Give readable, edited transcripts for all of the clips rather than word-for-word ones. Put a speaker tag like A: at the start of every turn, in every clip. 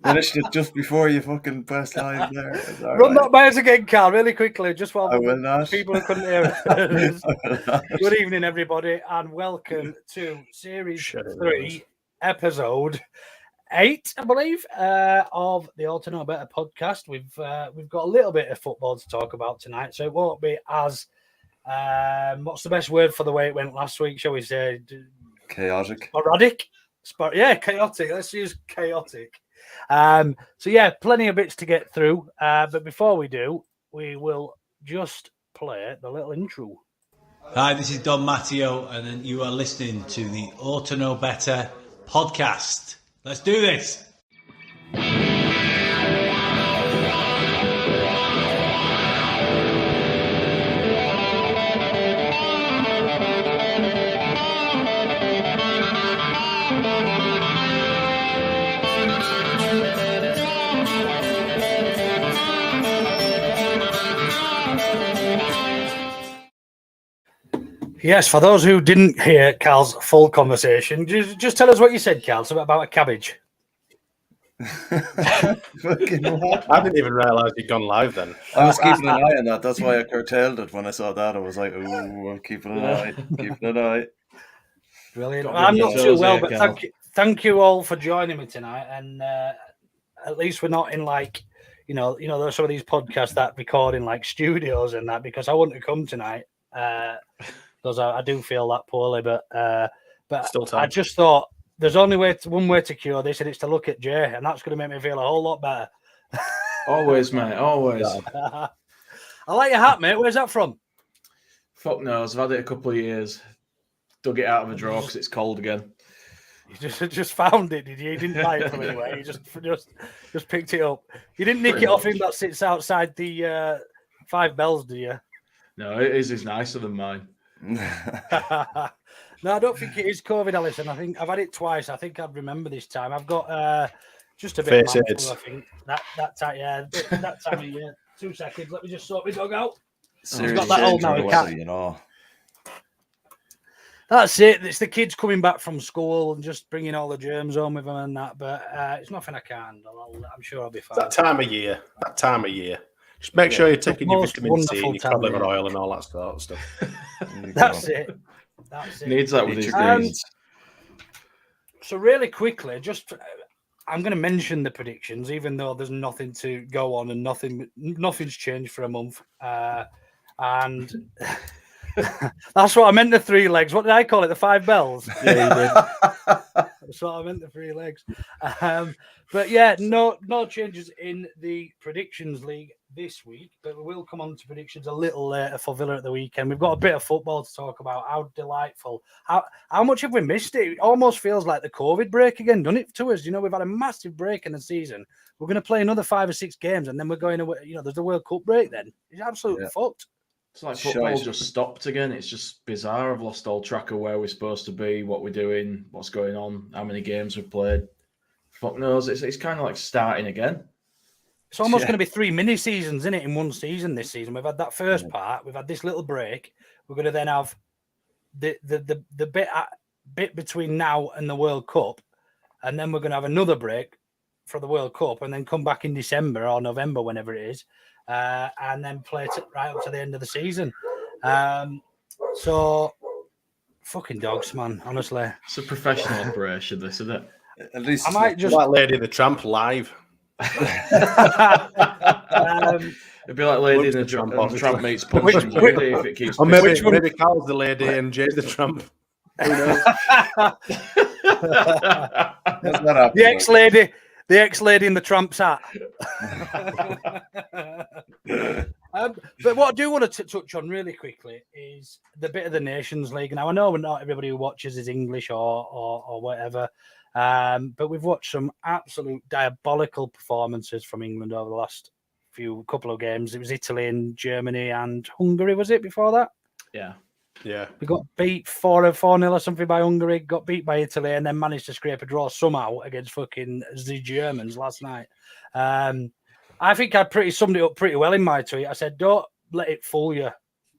A: Finished it just before you fucking pressed live there.
B: Run that by us again, Karl, really quickly, just while
A: I will not.
B: people who couldn't hear it. Good evening, everybody, and welcome to Series 3, Episode 8, I believe, of the All to Know Better podcast. We've got a little bit of football to talk about tonight, so it won't be as what's the best word for the way it went last week? Shall we say
A: chaotic?
B: Sporadic? Yeah, chaotic. Let's use chaotic. So yeah, plenty of bits to get through. But before we do, we will just play the little intro.
C: Hi, this is Don Matteo, and you are listening to the Ought to Know Better podcast. Let's do this.
B: Yes, for those who didn't hear Karl's full conversation, just tell us what you said, Karl. Something about a cabbage.
D: I didn't even realise he'd gone live then.
A: I was keeping an eye on that. That's why I curtailed it when I saw that. I was like, "Ooh, I'm keeping an eye."
B: Brilliant. I'm not too well, but thank you all for joining me tonight. And at least we're not in like, you know, there's some of these podcasts that record in like studios and that, because I wouldn't have come tonight. Because I do feel that poorly, but I just thought there's only one way to cure this, and it's to look at Jay, and that's going to make me feel a whole lot better.
E: Always, mate, always.
B: I like your hat, mate. Where's that from?
E: Fuck knows. I've had it a couple of years. Dug it out of a drawer because it's cold again.
B: You just found it, did you? You didn't buy it from anywhere. You just picked it up. You didn't nick it off him that sits outside the Five Bells, do you?
E: No, it is nicer than mine.
B: No, I don't think it is COVID, Alison. I think I've had it twice. I think I'd remember this time. I've got just a bit of flu, I think. That time of year. 2 seconds. Let me just sort my dog out. He's got that old now.
A: You know.
B: That's it. It's the kids coming back from school and just bringing all the germs home with them and that. But it's nothing I can't handle. I'm sure I'll be fine.
D: That time of year. Just make sure you're taking your vitamin C and your cod liver oil and all that sort of stuff.
B: That's it.
E: Needs that with his greens.
B: So really quickly, I'm going to mention the predictions, even though there's nothing to go on and nothing's changed for a month. And that's what I meant, the 3 legs. What did I call it? The 5 bells?
D: Yeah, you did.
B: That's what I meant, the 3 legs. But yeah, no changes in the predictions league this week, but we will come on to predictions a little later for Villa at the weekend. We've got a bit of football to talk about. How delightful. How much have we missed it? It almost feels like the COVID break again, doesn't it, to us? You know, we've had a massive break in the season. We're going to play another 5 or 6 games, and then we're going away. You know, there's the World Cup break then. It's absolutely fucked.
E: It's like football just stopped again. It's just bizarre. I've lost all track of where we're supposed to be, what we're doing, what's going on, how many games we've played. Fuck knows. It's kind of like starting again.
B: It's almost going to be 3 mini seasons, isn't it, in one season this season? We've had that first part. We've had this little break. We're going to then have the bit between now and the World Cup, and then we're going to have another break for the World Cup, and then come back in December or November, whenever it is, and then play it right up to the end of the season. So, fucking dogs, man. Honestly,
E: it's a professional operation, this, isn't it?
A: At least
D: I might just like Lady the Tramp live.
E: It'd be like Lady and the Tramp meets Punch and Judy if it keeps.
D: Or maybe Carl's the lady and Jay's the Tramp. Who knows?
B: The ex-lady in the Trump's hat. But what I do want to touch on really quickly is the bit of the Nations League. Now, I know not everybody who watches is English or whatever, but we've watched some absolute diabolical performances from England over the last couple of games. It was Italy and Germany and Hungary, was it, before that?
E: Yeah.
B: We got beat 4-0 or something by Hungary, got beat by Italy, and then managed to scrape a draw somehow against fucking the Germans last night. I think I summed it up pretty well in my tweet. I said, don't let it fool you.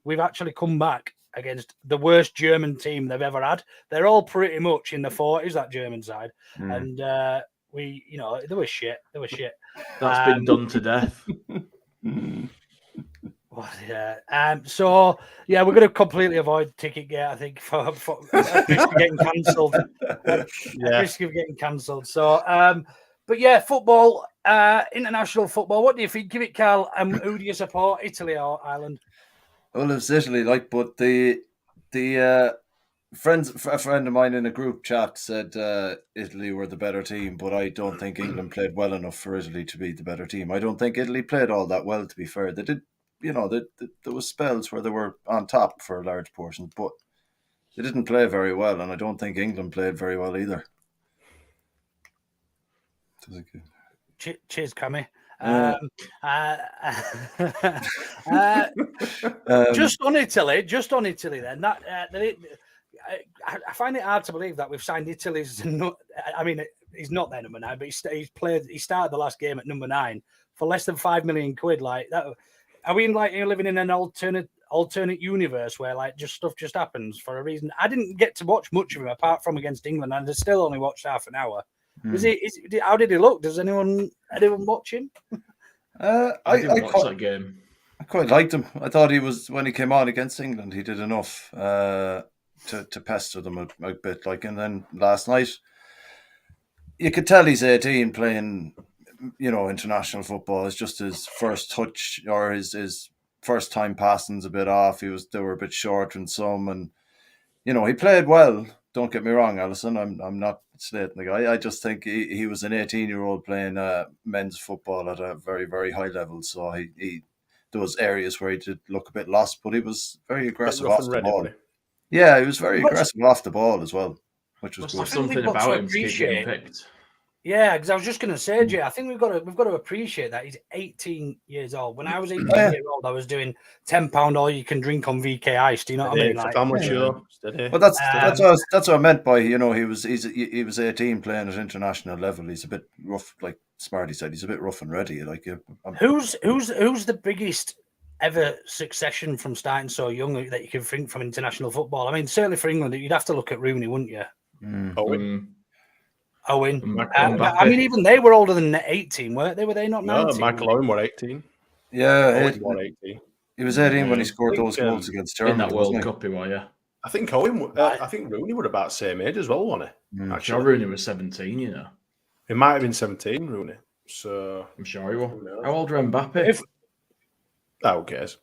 B: We've actually come back against the worst German team they've ever had. They're all pretty much in the 40s, that German side. And they were shit. They were shit.
E: That's been done to death.
B: Well, yeah. So yeah, we're going to completely avoid Ticketgate, I think, for at risk of getting cancelled. At risk of getting cancelled. So, but yeah, football, international football. What do you think? Give it, Karl. Who do you support, Italy or Ireland?
A: Well, it's Italy, but a friend of mine in a group chat said Italy were the better team, but I don't think England played well enough for Italy to be the better team. I don't think Italy played all that well, to be fair. They did, there was spells where they were on top for a large portion, but they didn't play very well, and I don't think England played very well either.
B: Cheers, Cammy. Just on Italy. Then I find it hard to believe that we've signed Italy's. I mean, he's not their number 9, but he started the last game at number 9 for less than £5 million. Like that, are we living in an alternate universe where stuff just happens for a reason? I didn't get to watch much of him apart from against England, and I still only watched half an hour. How did he look? Does anyone watch him?
E: I didn't watch that game.
A: I quite liked him. I thought when he came on against England, he did enough to pester them a bit. And then last night, you could tell he's 18 playing, international football. It's just his first touch or his first time passing's a bit off. They were a bit short in some, and he played well. Don't get me wrong, Alison. I'm not slating the guy. I just think he was an 18-year-old playing men's football at a very, very high level. So there was areas where he did look a bit lost, but he was very aggressive off the ball. Yeah, he was very aggressive off the ball as well, which was good.
E: Something about him to keep getting picked.
B: Yeah, because I was just going to say, Jay, I think we've got to appreciate that he's 18 years old. When I was 18 years old, I was doing £10 all you can drink on VK Ice. Do you know what I mean?
D: Family show.
A: But that's what I meant by he was 18 playing at international level. He's a bit rough, like Smarty said. He's a bit rough and ready.
B: Who's the biggest ever succession from starting so young that you can think from international football? I mean, certainly for England, you'd have to look at Rooney, wouldn't you? Owen. I mean, even they were older than 18, weren't they? Were they not 19?
D: No, Michael Owen were 18.
A: Yeah,
D: Owen were 18.
A: He was 18 when he scored those goals against Germany.
E: In that World Cup, he was, yeah.
D: I think I think Rooney were about the same age as well, wasn't he?
E: Actually, Rooney was 17,
D: He might have been 17, Rooney. So
E: I'm sure he was. How old were Mbappe?
D: Who cares?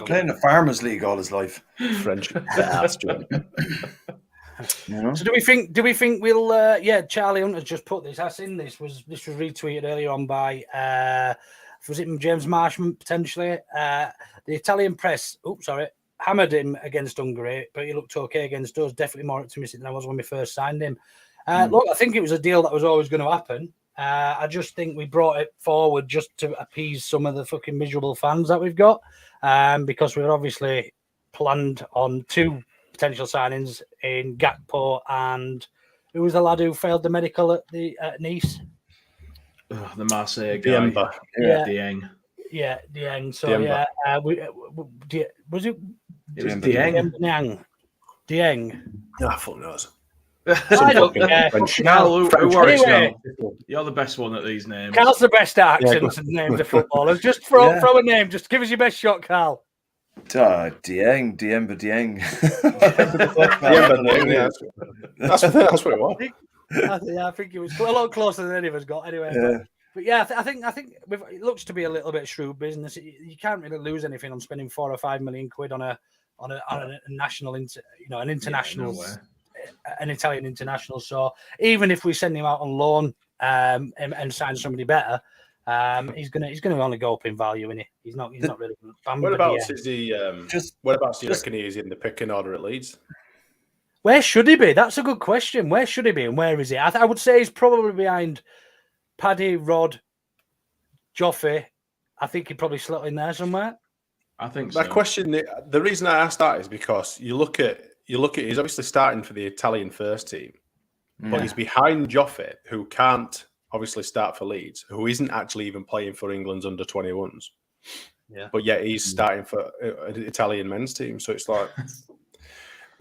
A: Playing the Farmers League all his life.
D: French.
B: So do we think we'll Charlie Hunter's just put this. This was retweeted earlier on by was it James Marshman potentially? The Italian press hammered him against Hungary, but he looked okay against us, definitely more optimistic than I was when we first signed him. Look, I think it was a deal that was always going to happen. I just think we brought it forward just to appease some of the fucking miserable fans that we've got, because we've obviously planned on 2 potential signings in Gakpo and who was the lad who failed the medical at Nice?
E: The Marseille guy. Dieng.
B: Yeah, Dieng. So
D: Diemba.
B: was it?
E: It was Dieng.
B: Dieng.
D: Ah, fuck knows.
B: I don't care.
E: Karl,
B: Anyway,
E: you're the best one at these names.
B: Karl's the best at accents and names of footballers. Just throw a name. Just give us your best shot, Karl.
A: Dieng.
D: That's what it was.
B: I think it was a lot closer than any of us got. Anyway, but yeah, I think it looks to be a little bit shrewd business. You can't really lose anything on spending £4 or £5 million on a national, an international, an Italian international. So even if we send him out on loan and sign somebody better, he's gonna only go up in value, isn't he? He's not really.
D: Whereabouts is he? Whereabouts do you reckon he is in the picking order at Leeds?
B: Where should he be? That's a good question. Where should he be, and where is he? I would say he's probably behind Paddy, Rod, Joffrey. I think he'd probably slot in there somewhere.
E: I think so.
D: That question. The reason I asked that is because you look at. He's obviously starting for the Italian first team, but he's behind Joffrey, who can't obviously start for Leeds, who isn't actually even playing for England's under-21s. but yet he's starting for an Italian men's team. So it's like,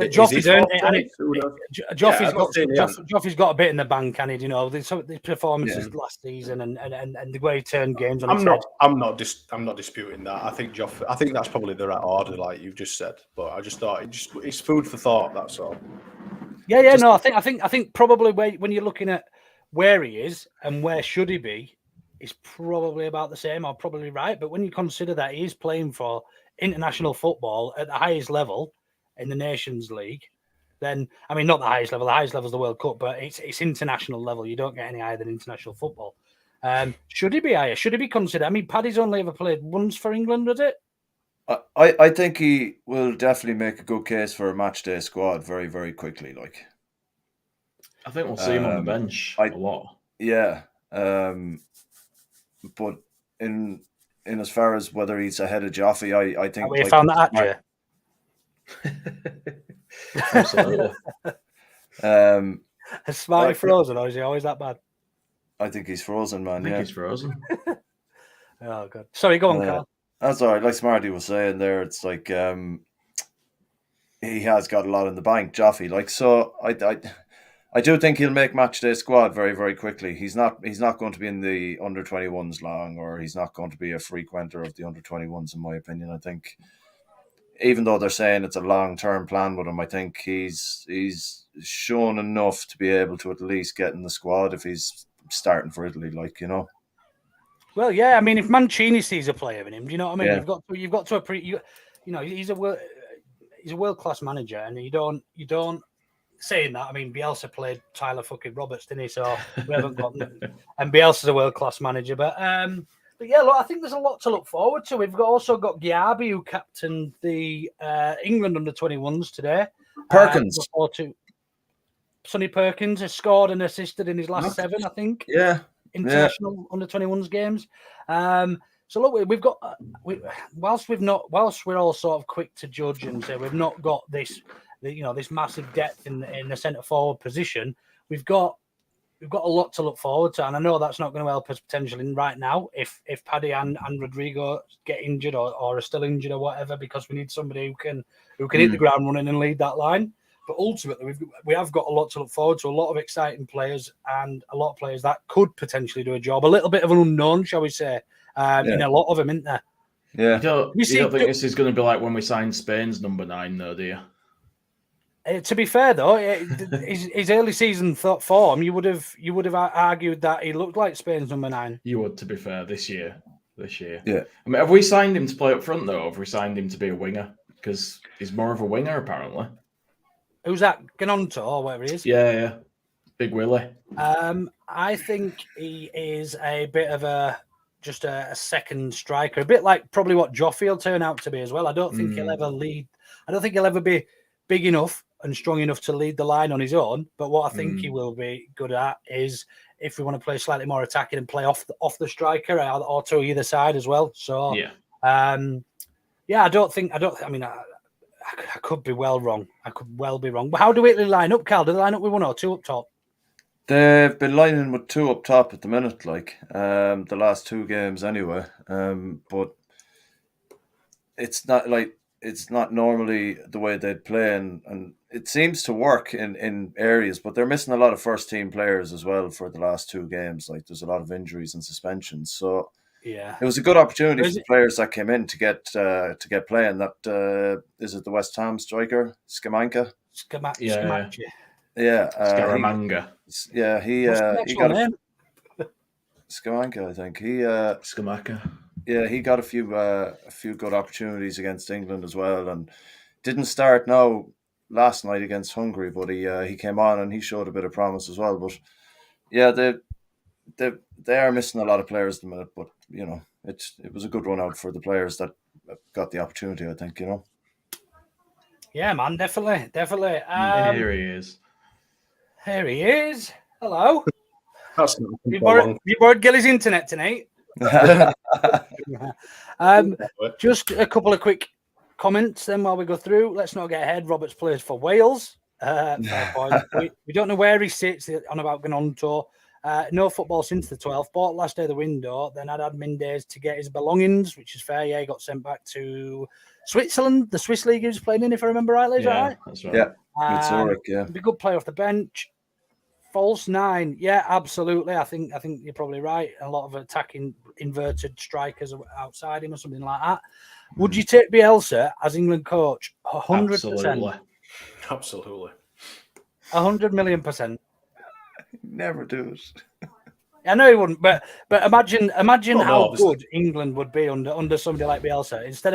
B: But
D: is he
B: Joffrey's earned
D: form
B: it,
D: fit?
B: and Joffrey's got
D: saying he hasn't.
B: Joffrey's got a bit in the bank, and you know, the performances last season and the way he turned games on.
D: I'm not disputing that. I think that's probably the right order, like you've just said. But I just thought it's food for thought. That's all.
B: Yeah. No, I think probably when you're looking at where he is and where should he be, it's probably about the same, or probably right. But when you consider that he is playing for international football at the highest level in the Nations League, then I mean, not the highest level. The highest level is the World Cup, but it's international level. You don't get any higher than international football. Should he be higher? Should he be considered? I mean, Paddy's only ever played once for England, was it?
A: I think he will definitely make a good case for a match day squad very, very quickly. Like,
E: I think we'll see him on the bench a lot.
A: Yeah, but in as far as whether he's ahead of Joffrey, I think
B: we found that at you.
E: Absolutely.
B: Is Smarty frozen, or is he always that bad?
A: I think he's frozen, man.
E: I think he's frozen.
B: Oh god. Sorry, go on, Karl.
A: That's all right. Like Smarty was saying there, it's like he has got a lot in the bank, Joffrey. Like, so I do think he'll make match day squad very, very quickly. He's not going to be in the under 21s long, or he's not going to be a frequenter of the under 21s, in my opinion. I think, even though they're saying it's a long-term plan with him, I think he's shown enough to be able to at least get in the squad if he's starting for Italy, like, you know.
B: Well, yeah, I mean, if Mancini sees a player in him, do you know what I mean?
A: Yeah.
B: You've got to you know, he's a world-class manager, and you don't saying that. I mean, Bielsa played Tyler fucking Roberts, didn't he? So we haven't got and Bielsa's a world-class manager, but yeah, look, I think there's a lot to look forward to. We've also got Giabi, who captained the England under 21s today.
A: Perkins.
B: Sonny Perkins has scored and assisted in his last 7, I think.
A: Yeah.
B: International under 21s games. So look, we've got whilst we're all sort of quick to judge and say we've not got this massive depth in the centre forward position, we've got a lot to look forward to, and I know that's not going to help us potentially right now if Paddy and Rodrigo get injured or are still injured or whatever, because we need somebody who can hit the ground running and lead that line. But ultimately, we have got a lot to look forward to, a lot of exciting players and a lot of players that could potentially do a job. A little bit of an unknown, shall we say, in a lot of them, isn't there?
A: Yeah.
E: You don't think this is going to be like when we signed Spain's number 9, though, do you?
B: To be fair, though, his early season form, you would have argued that he looked like Spain's number 9.
E: You would, to be fair, this year.
A: Yeah.
E: I mean, have we signed him to play up front, though, or have we signed him to be a winger? Because he's more of a winger, apparently.
B: Who's that? Ganonto or whatever he is?
E: Yeah. Big Willie.
B: I think he is a bit of a second striker, a bit like probably what Joffrey will turn out to be as well. I don't think he'll ever lead. I don't think he'll ever be big enough and strong enough to lead the line on his own. But what I think he will be good at is if we want to play slightly more attacking and play off the striker or to either side as well. So I could be well wrong. I could well be wrong. But how do Italy line up, Karl? Do they line up with 1 or 2 up top?
A: They've been lining with 2 up top at the minute, like the last 2 games anyway. But it's not normally the way they'd play, and it seems to work in areas, but they're missing a lot of first team players as well for the last 2 games. Like, there's a lot of injuries and suspensions, so
B: yeah,
A: it was a good opportunity for the players that came in to get playing. That is it, the West Ham striker Skamaka?
B: Skamaka.
A: Yeah,
E: Scaramanga.
A: He got Skamaka, I think.
E: Skamaka.
A: Yeah, he got a few good opportunities against England as well, and didn't start now last night against Hungary, but he came on and he showed a bit of promise as well. But yeah, they are missing a lot of players at the minute, but you know, it was a good run out for the players that got the opportunity, I think, you know.
B: Yeah, man, definitely.
E: Here he is.
B: Hello. You borrowed Gilly's internet tonight. Just a couple of quick comments then while we go through. Let's not get ahead. Roberts plays for Wales. We don't know where he sits on about Ganonto. No football since the 12th. Bought last day of the window. Then had admin days to get his belongings, which is fair. Yeah, he got sent back to Switzerland, the Swiss league he was playing in, if I remember rightly. Is that right?
E: That's right.
A: Yeah, with Zurich, yeah.
B: Be a good player off the bench. False 9. Yeah, absolutely. I think you're probably right. A lot of attacking inverted strikers outside him or something like that. Would you take Bielsa as England coach? 100%.
D: Absolutely.
B: 100 million%.
A: Never do it.
B: I know he wouldn't, but imagine
D: Well,
B: how
D: obviously.
B: good England would be under somebody like Bielsa instead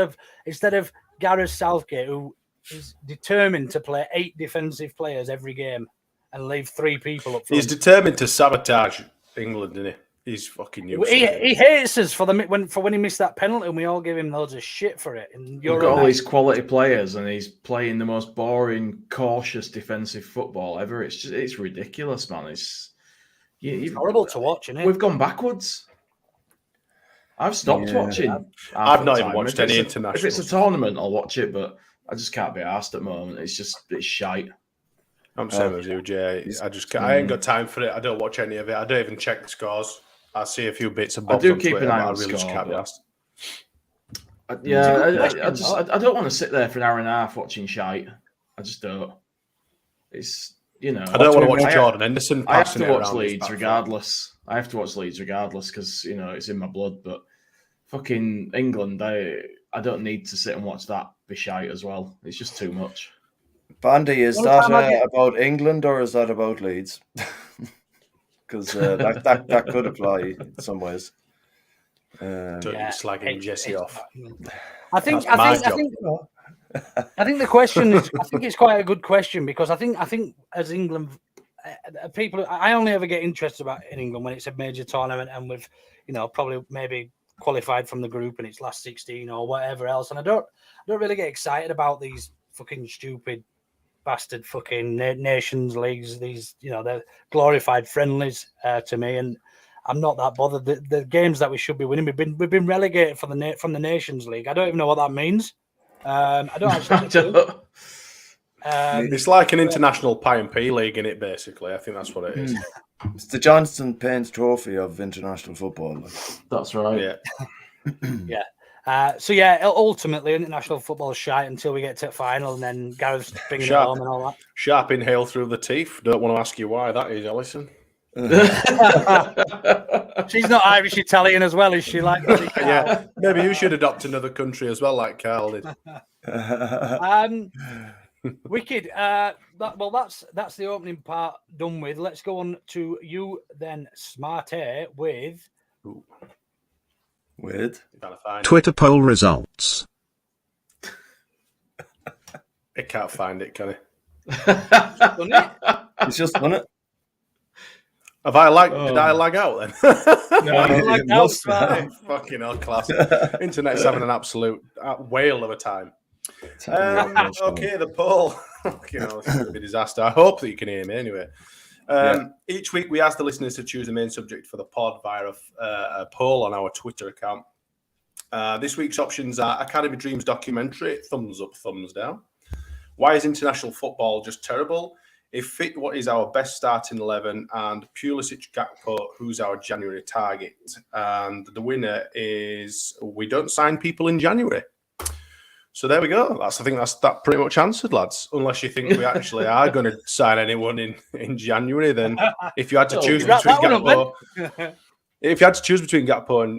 B: of Gareth Southgate, who is determined to play 8 defensive players every game and leave 3 people up front.
D: He's determined to sabotage England, isn't he? He's fucking useless.
B: He hates us for when he missed that penalty, and we all give him loads of shit for it. And
E: You've got all these quality players, and he's playing the most boring, cautious defensive football ever. It's ridiculous, man. It's
B: horrible to watch, isn't it?
E: We've gone backwards. I've stopped watching.
D: I've not even watched any international.
E: If it's a tournament, I'll watch it, but I just can't be arsed at the moment. It's shite.
D: I'm same as you, Jay. I ain't got time for it. I don't watch any of it. I don't even check the scores. I see a few bits and bobs.
E: I do
D: on
E: keep
D: Twitter,
E: an eye
D: but
E: on
D: I really just can't be asked.
E: I don't want to sit there for an hour and a half watching shite. I just don't. It's I
D: don't want to watch Jordan Henderson.
E: I have to watch Leeds regardless. I have to watch Leeds regardless because it's in my blood. But fucking England, I don't need to sit and watch that be shite as well. It's just too much.
A: Bandy, is that about England or is that about Leeds? Because that could apply in some ways.
D: Slagging Jesse off.
B: I think the question is. I think it's quite a good question because I think as England people, I only ever get interested about in England when it's a major tournament and we've probably maybe qualified from the group and it's last 16 or whatever else, and I don't really get excited about these fucking stupid bastard fucking nations leagues. These they're glorified friendlies to me, and I'm not that bothered. The games that we should be winning, we've been relegated from the Nations League. I don't even know what that means. I don't actually.
D: It's like an international pie and pea league, in it. Basically, I think that's what it is.
A: It's the Johnston Paints Trophy of international football.
E: That's right.
D: Yeah.
B: Yeah. Ultimately, international football is shite until we get to the final, and then Gareth's bringing it home and all that.
D: Sharp inhale through the teeth. Don't want to ask you why that is, Alison.
B: She's not Irish Italian as well, is she? Like,
D: yeah, maybe you should adopt another country as well, like Karl did.
B: Wicked. That's the opening part done with. Let's go on to you then, Smarty, with
F: Twitter poll results.
D: It can't find it, can it?
A: It's just done it.
D: Have I Did I lag out then?
B: No, you lagged out.
D: Fucking hell, class. Internet's having an absolute whale of a time. Okay, the poll. It's going to be a disaster. I hope that you can hear me anyway. Each week we ask the listeners to choose the main subject for the pod via a poll on our Twitter account. This week's options are Academy Dreams documentary, thumbs up, thumbs down. Why is international football just terrible? If fit, what is our best starting 11? And Pulisic, Gakpo, who's our January target? And the winner is we don't sign people in January. So there we go. I think that pretty much answered, lads. Unless you think we actually are going to sign anyone in January, then if you had to choose between Gakpo,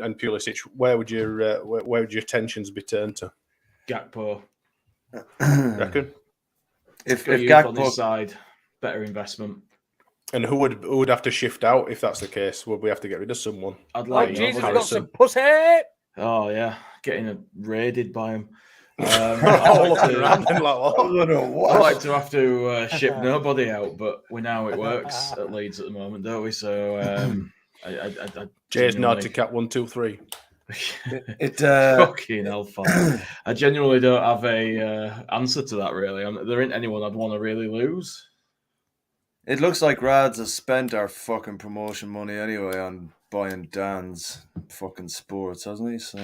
D: and Pulisic, where would your attentions be turned to?
E: Gakpo.
D: Reckon?
E: If Gakpo on this side, better investment.
D: And who would have to shift out if that's the case? Would we have to get rid of someone?
E: I'd like
B: Jesus, got some pussy.
E: Oh yeah, getting raided by him.
D: I'd
E: like to have to ship nobody out, but we know how it works at Leeds at the moment, don't we? So
D: Jay's nod to cat 1, 2, 3.
E: Fucking hellfire. I genuinely don't have a answer to that. Really, there ain't anyone I'd want to really lose.
A: It looks like Rads has spent our fucking promotion money anyway on buying Dan's fucking sports, hasn't he? So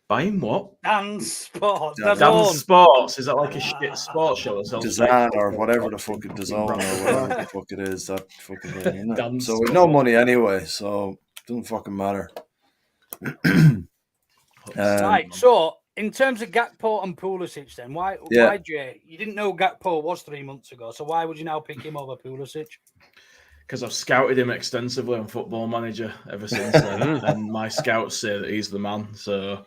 E: Buying what?
B: Dance Sport.
A: Dance
E: Dance Sports. Is that like a shit sports show? That sells
A: Design
E: fake
A: or
E: football
A: whatever the
E: tops
A: fuck
E: in
A: it
E: fucking
A: design or
E: brands?
A: whatever the fuck it is. That fucking thing, isn't it?
E: Dance
A: So with
E: Sport.
A: no money anyway, so it doesn't fucking matter.
B: Right. So in terms of Gakpo and Pulisic, then why, Jay? You didn't know Gakpo was 3 months ago, so why would you now pick him over Pulisic?
E: Because I've scouted him extensively on Football Manager ever since then, and my scouts say that he's the man. So,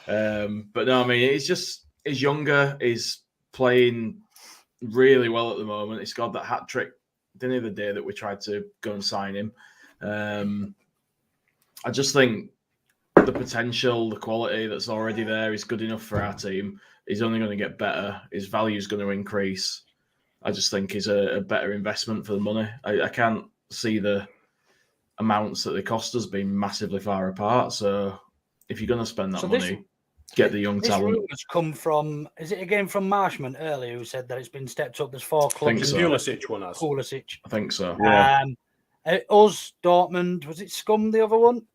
E: but no, I mean, he's younger. He's playing really well at the moment. He scored that hat trick the other day that we tried to go and sign him. I just think the potential, the quality that's already there is good enough for our team. He's only going to get better. His value is going to increase. I just think he's a better investment for the money. I can't see the amounts that they cost us being massively far apart. So if you're going to spend that money, get the young talent.
B: This rumour's come from, is it again from Marshman earlier who said that it's been stepped up? There's 4 clubs.
E: So.
D: Pulisic one has.
B: Pulisic.
E: I think so.
A: Yeah.
B: Us, Dortmund, was it Scum the other one?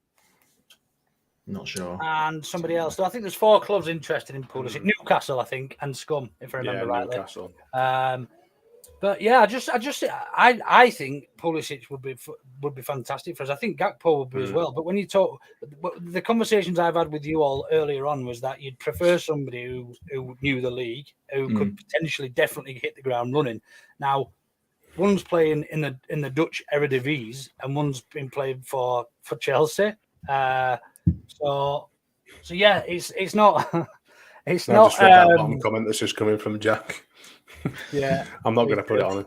E: Not sure.
B: And somebody else. So I think there's 4 clubs interested in Pulisic. Newcastle, I think, and Scum, if I remember rightly.
D: Newcastle.
B: But yeah, I think Pulisic would be fantastic for us. I think Gakpo would be as well. But when you talk, the conversations I've had with you all earlier on was that you'd prefer somebody who knew the league, who could potentially definitely hit the ground running. Now, one's playing in the Dutch Eredivisie and one's been playing for Chelsea. So yeah, it's not. It's not.
D: Just read that bottom comment that's just coming from Jack.
B: Yeah,
D: I'm not going to put it on him.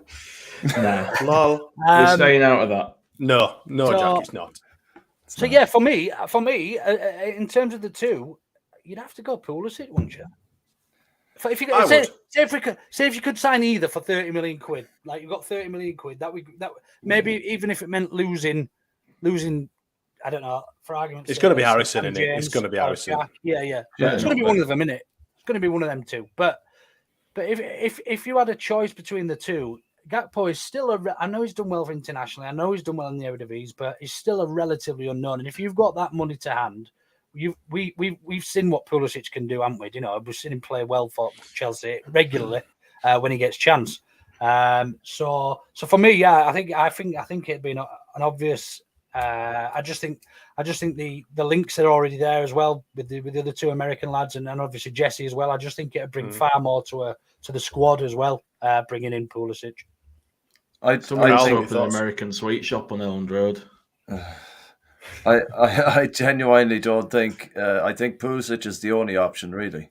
E: No,
D: Lol.
E: we're staying out of that.
D: No, Jack, it's not.
B: So yeah, for me, in terms of the two, you'd have to go Pulisic, wouldn't you? If you say if you could sign either for 30 million quid, like you've got 30 million quid, that maybe even if it meant losing, I don't know, for argument's
D: it's
B: sake,
D: going to be Harrison,
B: Sam
D: isn't it?
B: James
D: It's going to be Harrison.
B: Jack. Yeah. It's going to be one of them, isn't it? It's going to be one of them two. But if you had a choice between the two, Gakpo is still I know he's done well internationally. I know he's done well in the Eredivisie, but he's still a relatively unknown. And if you've got that money to hand, we've seen what Pulisic can do, haven't we? You know, we've seen him play well for Chelsea regularly when he gets chance. So for me, yeah, I think it'd be an obvious. I just think the links are already there as well with the other 2 American lads and obviously Jesse as well. I just think it'd bring far more to the squad as well, bringing in Pulisic.
E: Somebody else opened an American sweet shop on Elland Road.
A: I genuinely don't think. I think Pulisic is the only option, really.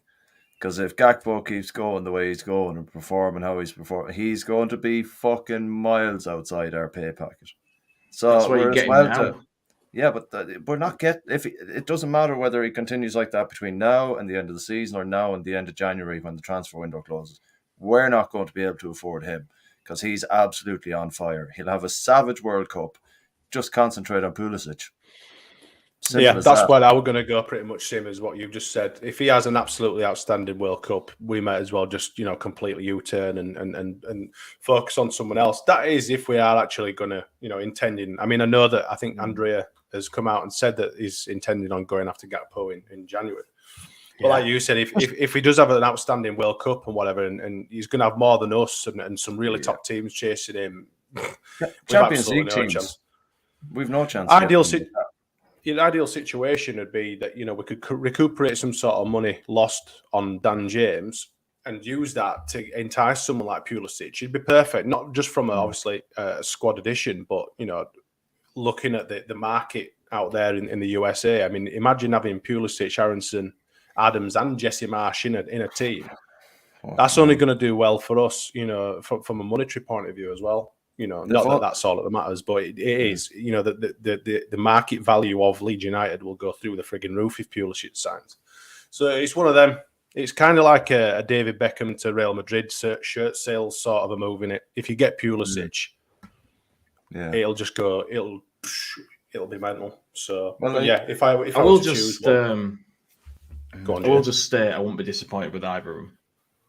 A: Because if Gakpo keeps going the way he's going and performing how he's performing, he's going to be fucking miles outside our pay packet. So
E: that's what you're getting now.
A: Yeah, but we're not getting. It doesn't matter whether he continues like that between now and the end of the season or now and the end of January when the transfer window closes. We're not going to be able to afford him because he's absolutely on fire. He'll have a savage World Cup. Just concentrate on Pulisic. Simple
D: that's where I was going to go. Pretty much same as what you've just said. If he has an absolutely outstanding World Cup, we might as well just completely U-turn and focus on someone else. That is, if we are actually going to intending. I mean, I know that I think Andrea has come out and said that he's intending on going after Gakpo in January. But like you said, if he does have an outstanding World Cup and whatever, and he's going to have more than us and some really top teams chasing him,
A: Champions League teams, we've no chance.
D: The ideal situation would be that we could recuperate some sort of money lost on Dan James and use that to entice someone like Pulisic. It'd be perfect, not just from obviously a squad addition, but looking at the market out there in the USA. I mean, imagine having Pulisic, Aronson, Adams, and Jesse Marsh in a team. That's only going to do well for us, from a monetary point of view as well. Not that that's all that matters, but it is. The market value of Leeds United will go through the frigging roof if Pulisic signs. So it's one of them. It's kind of like a David Beckham to Real Madrid shirt sales sort of a move in it. If you get Pulisic, it'll just go. It'll be mental. So if I will just
E: just state I won't be disappointed with either of them.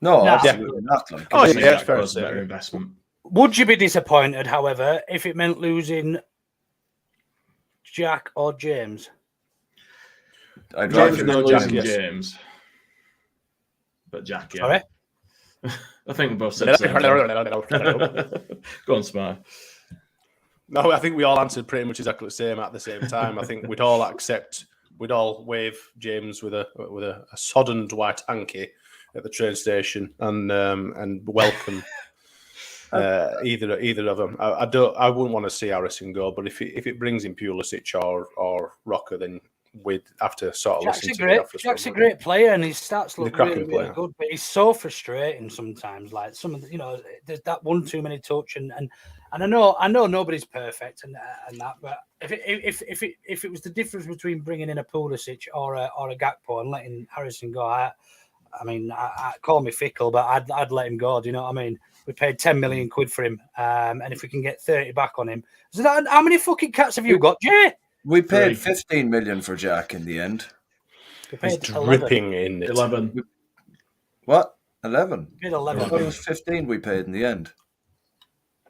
A: No, absolutely not.
E: That's fair. It's a better investment.
B: Would you be disappointed, however, if it meant losing Jack or James?
A: I'd
E: Jack
A: rather
E: and then
D: Jack,
E: losing
D: yes.
E: James. But Jack, yeah.
B: Sorry?
E: I think we both said the same thing. Go on, Smart.
D: No, I think we all answered pretty much exactly the same at the same time. I think we'd all wave James with a soddened white hanky at the train station and welcome either of them. I wouldn't want to see Harrison go, but if it brings in Pulisic or Rocker, then we'd have to sort of listen to the office.
B: Jack's a great player, and his stats look really
D: player.
B: good. But he's so frustrating sometimes. Like some of the, there's that one too many touch, and I know nobody's perfect and that. But if it was the difference between bringing in a Pulisic or a Gakpo and letting Harrison go, I call me fickle, but I'd let him go. Do you know what I mean? We paid 10 million quid for him, and if we can get 30 back on him, so how many fucking cats have you got, Jay?
A: We paid 15 million for Jack in the end.
D: He's dripping in it.
E: 11.
A: What? 11?
B: We paid 11.
A: I thought it was 15 we paid in the end.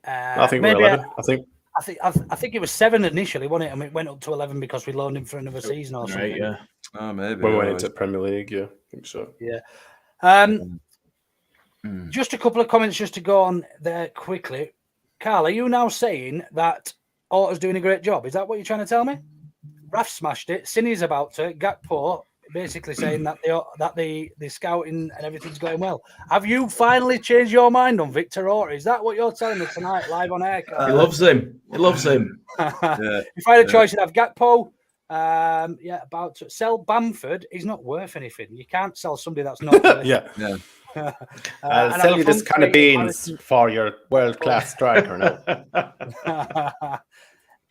D: I think we're 11.
B: I think it was 7 initially, wasn't it? And it went up to 11 because we loaned him for another season or something.
E: Right, yeah.
A: Oh, maybe.
D: When we went into Premier League, yeah, I think so.
B: Yeah. Just a couple of comments just to go on there quickly. Karl, are you now saying that Orta's doing a great job? Is that what you're trying to tell me? Raf smashed it. Sinny's about to. Gakpo basically saying that the scouting and everything's going well. Have you finally changed your mind on Victor Orta? Is that what you're telling me tonight, live on air?
E: He loves him. He loves him.
B: If I had a choice, I'd have Gakpo. About to sell Bamford. He's not worth anything. You can't sell somebody that's not worth
D: yeah. I'll sell you this kind of beans for your world-class striker now.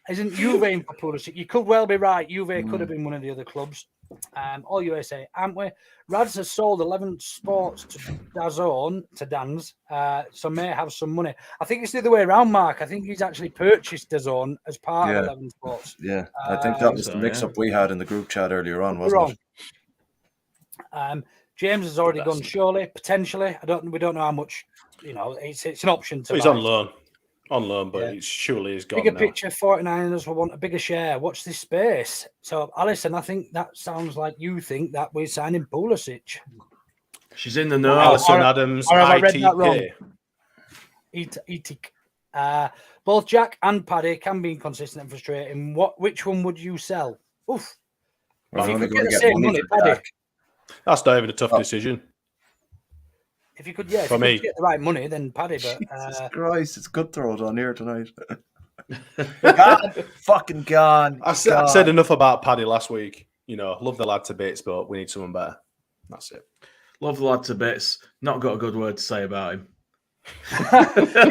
B: Isn't Juve in for Pulisic? You could well be right. Juve could have been one of the other clubs. All USA, aren't we? Rads has sold 11 Sports to DAZN, to Dan's, so may have some money. I think it's the other way around, Mark. I think he's actually purchased DAZN as part of 11 Sports.
A: Yeah, I think that was the mix-up we had in the group chat earlier on, wasn't it?
B: James has already gone, surely, potentially. We don't know how much. It's an option to.
D: He's on loan, but he surely is gone.
B: Bigger
D: now.
B: picture, 49ers will want a bigger share. Watch this space. So, Alison, I think that sounds like you think that we're signing Pulisic.
E: She's in the know.
D: Alison Adams,
B: or have I read that wrong?
D: ITK.
B: Both Jack and Paddy can be inconsistent and frustrating. Which one would you sell? Oof.
A: Well,
B: if you
A: I'm
B: could
A: only
B: get
A: going
B: the
A: to get
B: same
A: money
B: money,
A: for
B: Paddy.
A: Jack.
D: That's not even a tough decision.
B: If you could, if you could get the right money, then Paddy. But
A: Jesus Christ, it's cutthroat on here tonight. Gone, fucking gone.
D: I said enough about Paddy last week. Love the lad to bits, but we need someone better. That's it.
E: Love the lad to bits. Not got a good word to say about him.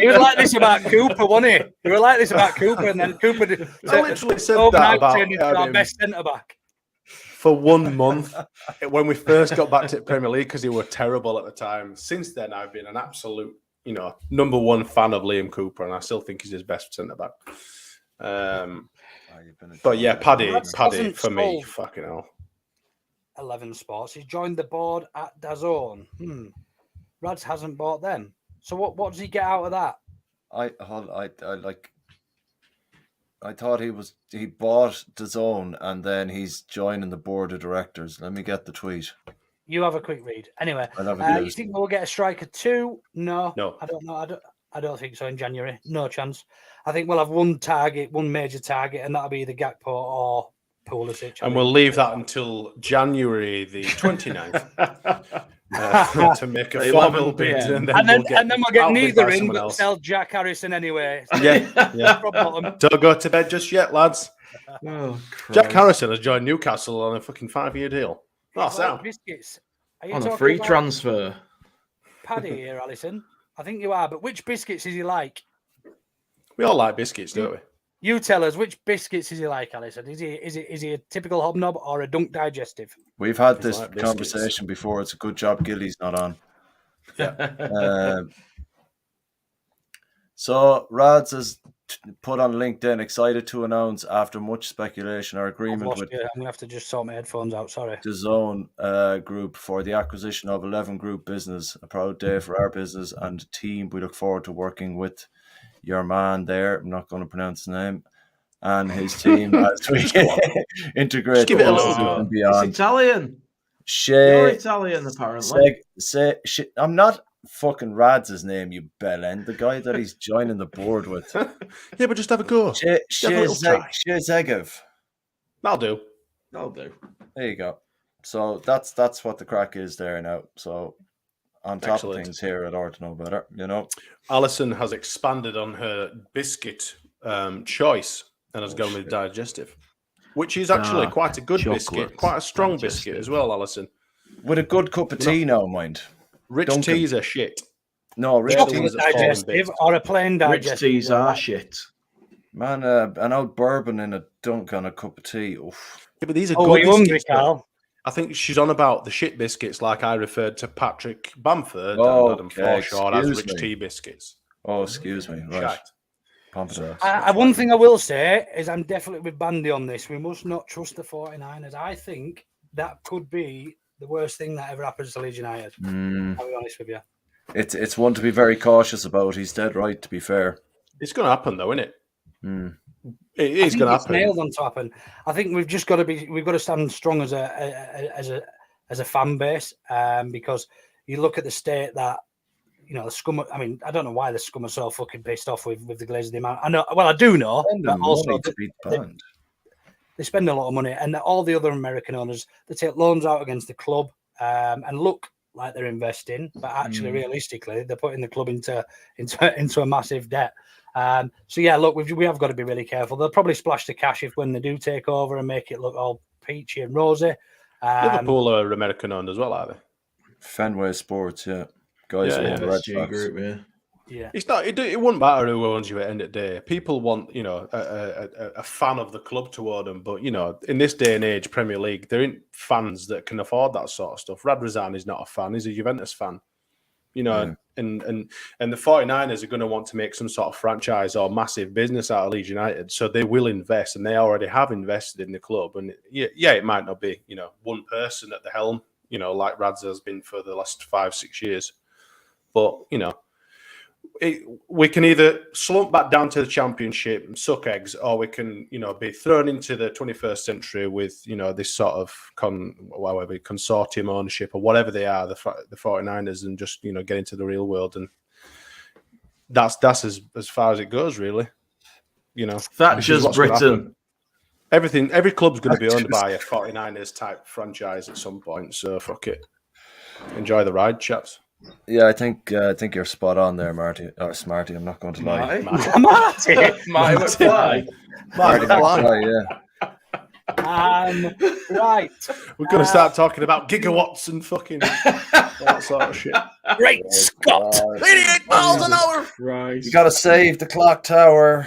B: He was like this about Cooper, wasn't he? He was like this about Cooper, and then Cooper
D: I literally said that about
B: turned into our best centre back.
D: For 1 month, when we first got back to the Premier League, because he were terrible at the time. Since then, I've been an absolute, number one fan of Liam Cooper, and I still think he's his best centre back. But yeah, Paddy for me, fucking hell.
B: 11 Sports. He's joined the board at DAZN. Rads hasn't bought them. So what does he get out of that?
A: I thought he bought DAZN and then he's joining the board of directors. Let me get the tweet.
B: You have a quick read. Anyway, you think we'll get a striker too? No. I don't know. I don't think so in January. No chance. I think we'll have one major target, and that'll be the Gakpo or Pulisic.
D: And we'll leave that until January the 29th to make a formal bid. And then
B: we'll get neither in, but sell Jack Harrison anyway.
D: Yeah. Don't go to bed just yet, lads.
E: Oh,
D: Jack Harrison has joined Newcastle on a fucking 5-year deal.
B: Biscuits.
E: On a free transfer.
B: Paddy here, Alison. I think you are, but which biscuits is he like?
D: We all like biscuits, don't we?
B: You tell us, which biscuits is he like, Alison? Is he a typical hobnob or a dunk digestive?
A: We've had this conversation before. It's a good job Gilly's not on.
D: Yeah.
A: So Rads has put on LinkedIn, excited to announce after much speculation our agreement with
B: I'm going to have to just sort my headphones out, sorry.
A: the Zone Group for the acquisition of 11 Group business. A proud day for our business and team. We look forward to working with your man there. I'm not going to pronounce his name. and his team as we integrate
D: Just give it a little
A: the
D: go.
A: and
E: It's
A: beyond.
E: Italian. You're
A: Shay,
E: Italian, apparently.
A: I'm not fucking Rad's name, you bellend. The guy that he's joining the board with.
D: Yeah, but just have a go.
A: Shay
D: Have a little try.
A: Zegev.
D: That'll do.
E: That'll do.
A: There you go. So that's what the crack is there now. So on top
D: Excellent.
A: of things here at Orton Better, you know.
D: Alison has expanded on her biscuit choice and has gone with digestive, which is actually quite a good biscuit, quite a strong biscuit as well, Alison.
A: With a good cup of tea now, mind.
D: Rich
A: Duncan.
D: teas are shit.
A: No, rich
D: Chocolate
A: teas.
B: digestive or a plain digestive.
E: Rich teas are shit.
A: Man, an old bourbon in a dunk on a cup of tea. Oof.
D: Yeah, but these are
B: Oh,
D: good
B: are you hungry,
D: biscuits.
B: Carl?
D: I think she's on about the shit biscuits, like I referred to Patrick Bamford
A: Oh,
D: and Adam
A: okay,
D: Forshaw as
A: excuse
D: rich
A: me.
D: tea biscuits.
A: Oh, excuse me. Right.
D: Shite.
A: Pompadour.
B: One thing I will say is I'm definitely with Bandy on this. We must not trust the 49ers. I think that could be the worst thing that ever happens to Leeds United. I'll be honest with you.
A: It's one to be very cautious about. He's dead right, to be fair.
D: It's going to happen, though, isn't it? It
B: I
D: is
B: think
D: going to
B: it's
D: happen.
B: nailed on to happen. I think we've got to stand strong as a fan base, because you look at the state that, you know, the scum. I mean, I don't know why the scum are so fucking pissed off with the Glazers. The amount I know. Well, I do know, but also
A: to be banned.
B: they spend a lot of money, and all the other American owners, they take loans out against the club and look like they're investing, but actually, realistically, they're putting the club into a massive debt. So yeah, look, we have got to be really careful. They'll probably splash the cash when they do take over and make it look all peachy and rosy.
D: Liverpool are American owned as well, are they?
A: Fenway Sports, yeah. Guys,
D: Yeah,
A: the Red
E: G
A: Sox.
E: group,
B: Yeah,
D: It's not. It wouldn't matter who owns you at the end of the day. People want, you know, a fan of the club to own them. But you know, in this day and age, Premier League, there ain't fans that can afford that sort of stuff. Radrazan is not a fan; he's a Juventus fan. You know, and the 49ers are going to want to make some sort of franchise or massive business out of Leeds United, so they will invest, and they already have invested in the club. And yeah, it might not be, you know, one person at the helm, you know, like Radz has been for the last 5-6 years, but you know. We can either slump back down to the Championship and suck eggs, or we can, you know, be thrown into the 21st century with, you know, this sort of consortium ownership or whatever they are, the 49ers, and just, you know, get into the real world. And that's as far as it goes, really. You know,
E: Thatcher's Britain.
D: Every club's going to be owned by a 49ers type franchise at some point. So fuck it. Enjoy the ride, chaps.
A: Yeah, I think you're spot on there, Marty. Or Smarty, I'm not going to lie.
B: Marty.
E: Marty McFly.
A: Marty McFly, yeah.
B: Right.
D: We're going to start talking about gigawatts and fucking all that sort of shit.
B: Great Scott.
D: 88 miles an hour.
E: Right.
A: You got to save the clock tower.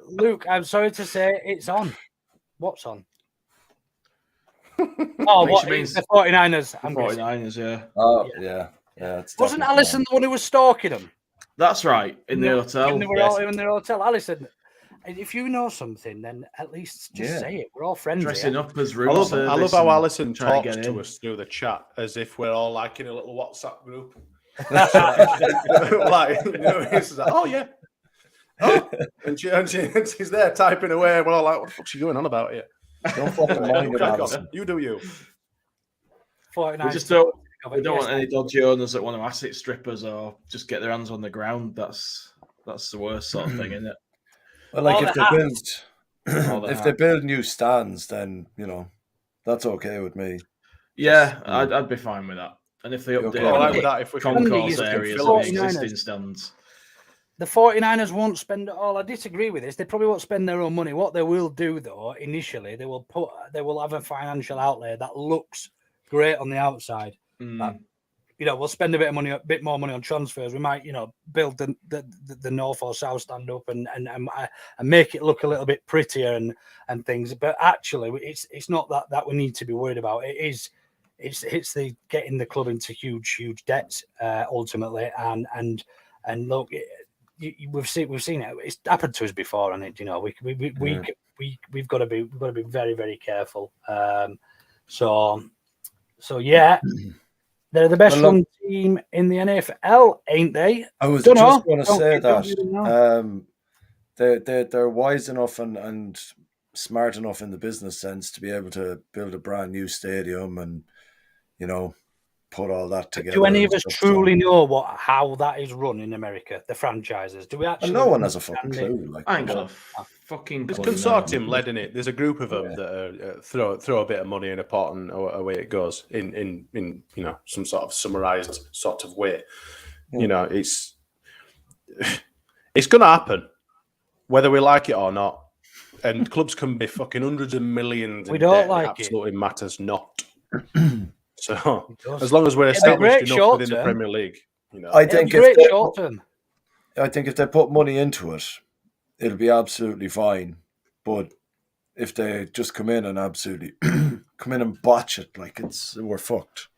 B: Luke, I'm sorry to say it's on. What's on? Oh, what means the 49ers?
E: The 49ers, yeah.
A: Oh, yeah. It's
B: Wasn't
A: definitely
B: Alison the one who was stalking them?
E: That's right, in the hotel.
B: When they were all in their hotel. Alison, if you know something, then at least just say it. We're all friends.
E: Dressing
B: here.
E: up as
D: I
E: room
D: love
E: service
D: how
E: and
D: Alison
E: trying
D: talks
E: get
D: to
E: in.
D: us through the chat as if we're all like in a little WhatsApp group. Like, you know, it's like, oh yeah. Oh. And she's there typing away. We're all like, what the fuck's she going on about here?
A: Don't fucking mind it,
D: Crack on.
A: Alison.
D: You do you.
B: 49ers.
E: We just don't. We don't want any dodgy owners that want to asset strippers or just get their hands on the ground. That's the worst sort of thing, isn't it?
A: Well, like
B: All
A: if they build new stands, then you know that's okay with me.
E: Yeah, I'd be fine with that. And if they
A: You're
E: update
A: okay. All right
D: with that, if we can-
E: concourse
D: Andy,
E: areas
D: fill
E: of
D: up
E: the
B: 49ers.
E: existing stands.
B: The 49ers won't spend it all. I disagree with this. They probably won't spend their own money. What they will do, though, initially, they will have a financial outlay that looks great on the outside. You know, we'll spend a bit more money on transfers. We might, you know, build the north or south stand up and make it look a little bit prettier and things. But actually, it's not that we need to be worried about. It's the getting the club into huge debts ultimately. And look, we've seen it. It's happened to us before, and it, you know, we've got to be very, very careful. So yeah. They're the best run team in the NFL, ain't they?
A: I was
B: Dunno.
A: just going to say that. they're wise enough and smart enough in the business sense to be able to build a brand new stadium and, put all that together.
B: Do any of us truly know how that is run in America, the franchises? Do we actually?
A: No one has a fucking clue.
E: I ain't got a fucking
D: There's
E: clue.
D: consortium led in it. There's a group of them that throw a bit of money in a pot and away it goes in some sort of summarized sort of way.
A: Yeah.
D: It's going to happen, whether we like it or not. And clubs can be fucking hundreds of millions.
B: We don't like
D: it. Absolutely matters not. So
B: as
D: long as we're established enough within the Premier League,
A: I think if they put money into it, it'll be absolutely fine. But if they just come in and botch it, we're fucked.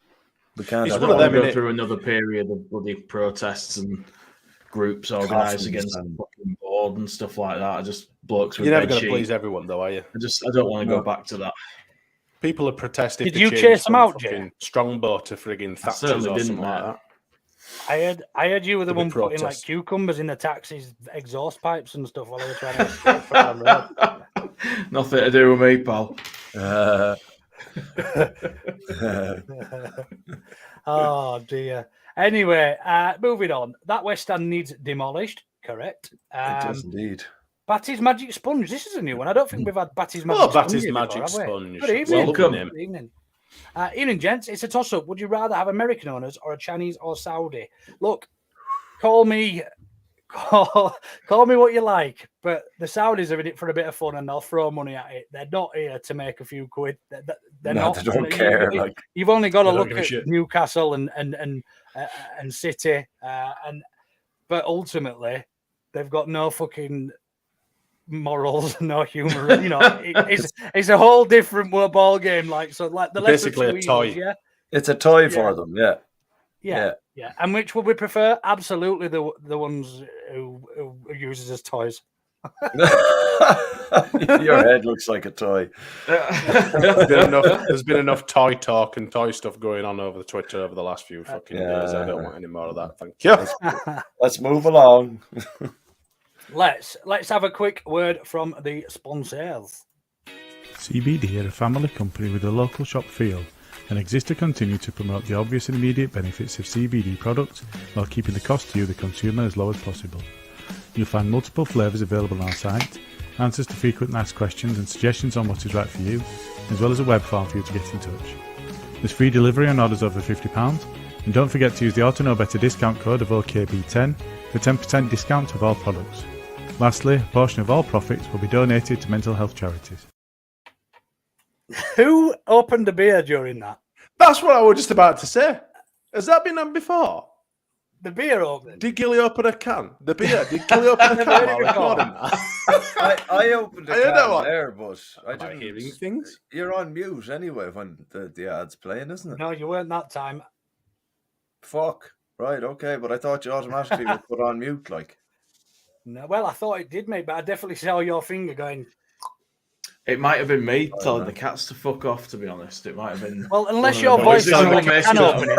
A: We can't.
E: I don't want to go through another period of bloody protests and groups organised against the fucking board and stuff like that. Blokes with
D: You're never going to please everyone, though, are you?
E: I don't want to go back to that.
D: People have protested.
B: Did you chase them out, Jay?
D: Strongbow to frigging Thatcher's
E: certainly
D: or
E: didn't,
D: something like that.
B: I heard you were the one putting like cucumbers in the taxi's exhaust pipes and stuff while they were trying to escape from the road.
E: Nothing to do with me, pal.
B: Oh dear. Anyway, moving on. That West End needs demolished. Correct.
A: It does indeed.
B: Batty's Magic Sponge. This is a new one. I don't think we've had Batty's Magic Sponge.
D: Batty's Magic Sponge.
B: Good evening.
E: Welcome.
B: Good evening. Evening, gents. It's a toss-up. Would you rather have American owners or a Chinese or Saudi? Look, call me what you like, but the Saudis are in it for a bit of fun and they'll throw money at it. They're not here to make a few quid. They're not.
A: They don't care.
B: You've only got to look at Newcastle and City, but ultimately they've got no fucking morals, no humor. It's a whole different ball game. The
D: basically a toy.
B: Yeah,
A: it's a toy for them. Yeah.
B: And which would we prefer? Absolutely, the ones who use it as toys.
A: Your head looks like a toy.
D: There's been enough toy talk and toy stuff going on over the Twitter over the last few fucking days. I don't want any more of that. Thank you.
A: Let's move along.
B: Let's have a quick word from the sponsors.
G: CBD are a family company with a local shop feel and exist to continue to promote the obvious and immediate benefits of CBD products while keeping the cost to you, the consumer, as low as possible. You'll find multiple flavours available on our site, answers to frequently asked questions and suggestions on what is right for you, as well as a web form for you to get in touch. There's free delivery on orders over £50, and don't forget to use the AutoKnow discount code of OKB10 for 10% discount of all products. Lastly, a portion of all profits will be donated to mental health charities.
B: Who opened the beer during that?
D: That's what I was just about to say. Has that been done before?
B: The beer opening?
D: Did Gilly open a can? The beer? Did Gilly open a can?
A: I opened a can there, but I didn't
D: hearing things.
A: You're on mute anyway when the ad's playing, isn't it?
B: No, you weren't that time.
A: Fuck. Right, okay, but I thought you automatically were put on mute, like.
B: No, well, I thought it did, mate, but I definitely saw your finger going.
E: It might have been me telling the cats to fuck off, to be honest. It might have been.
B: Well, unless your voice sounds like a can opening.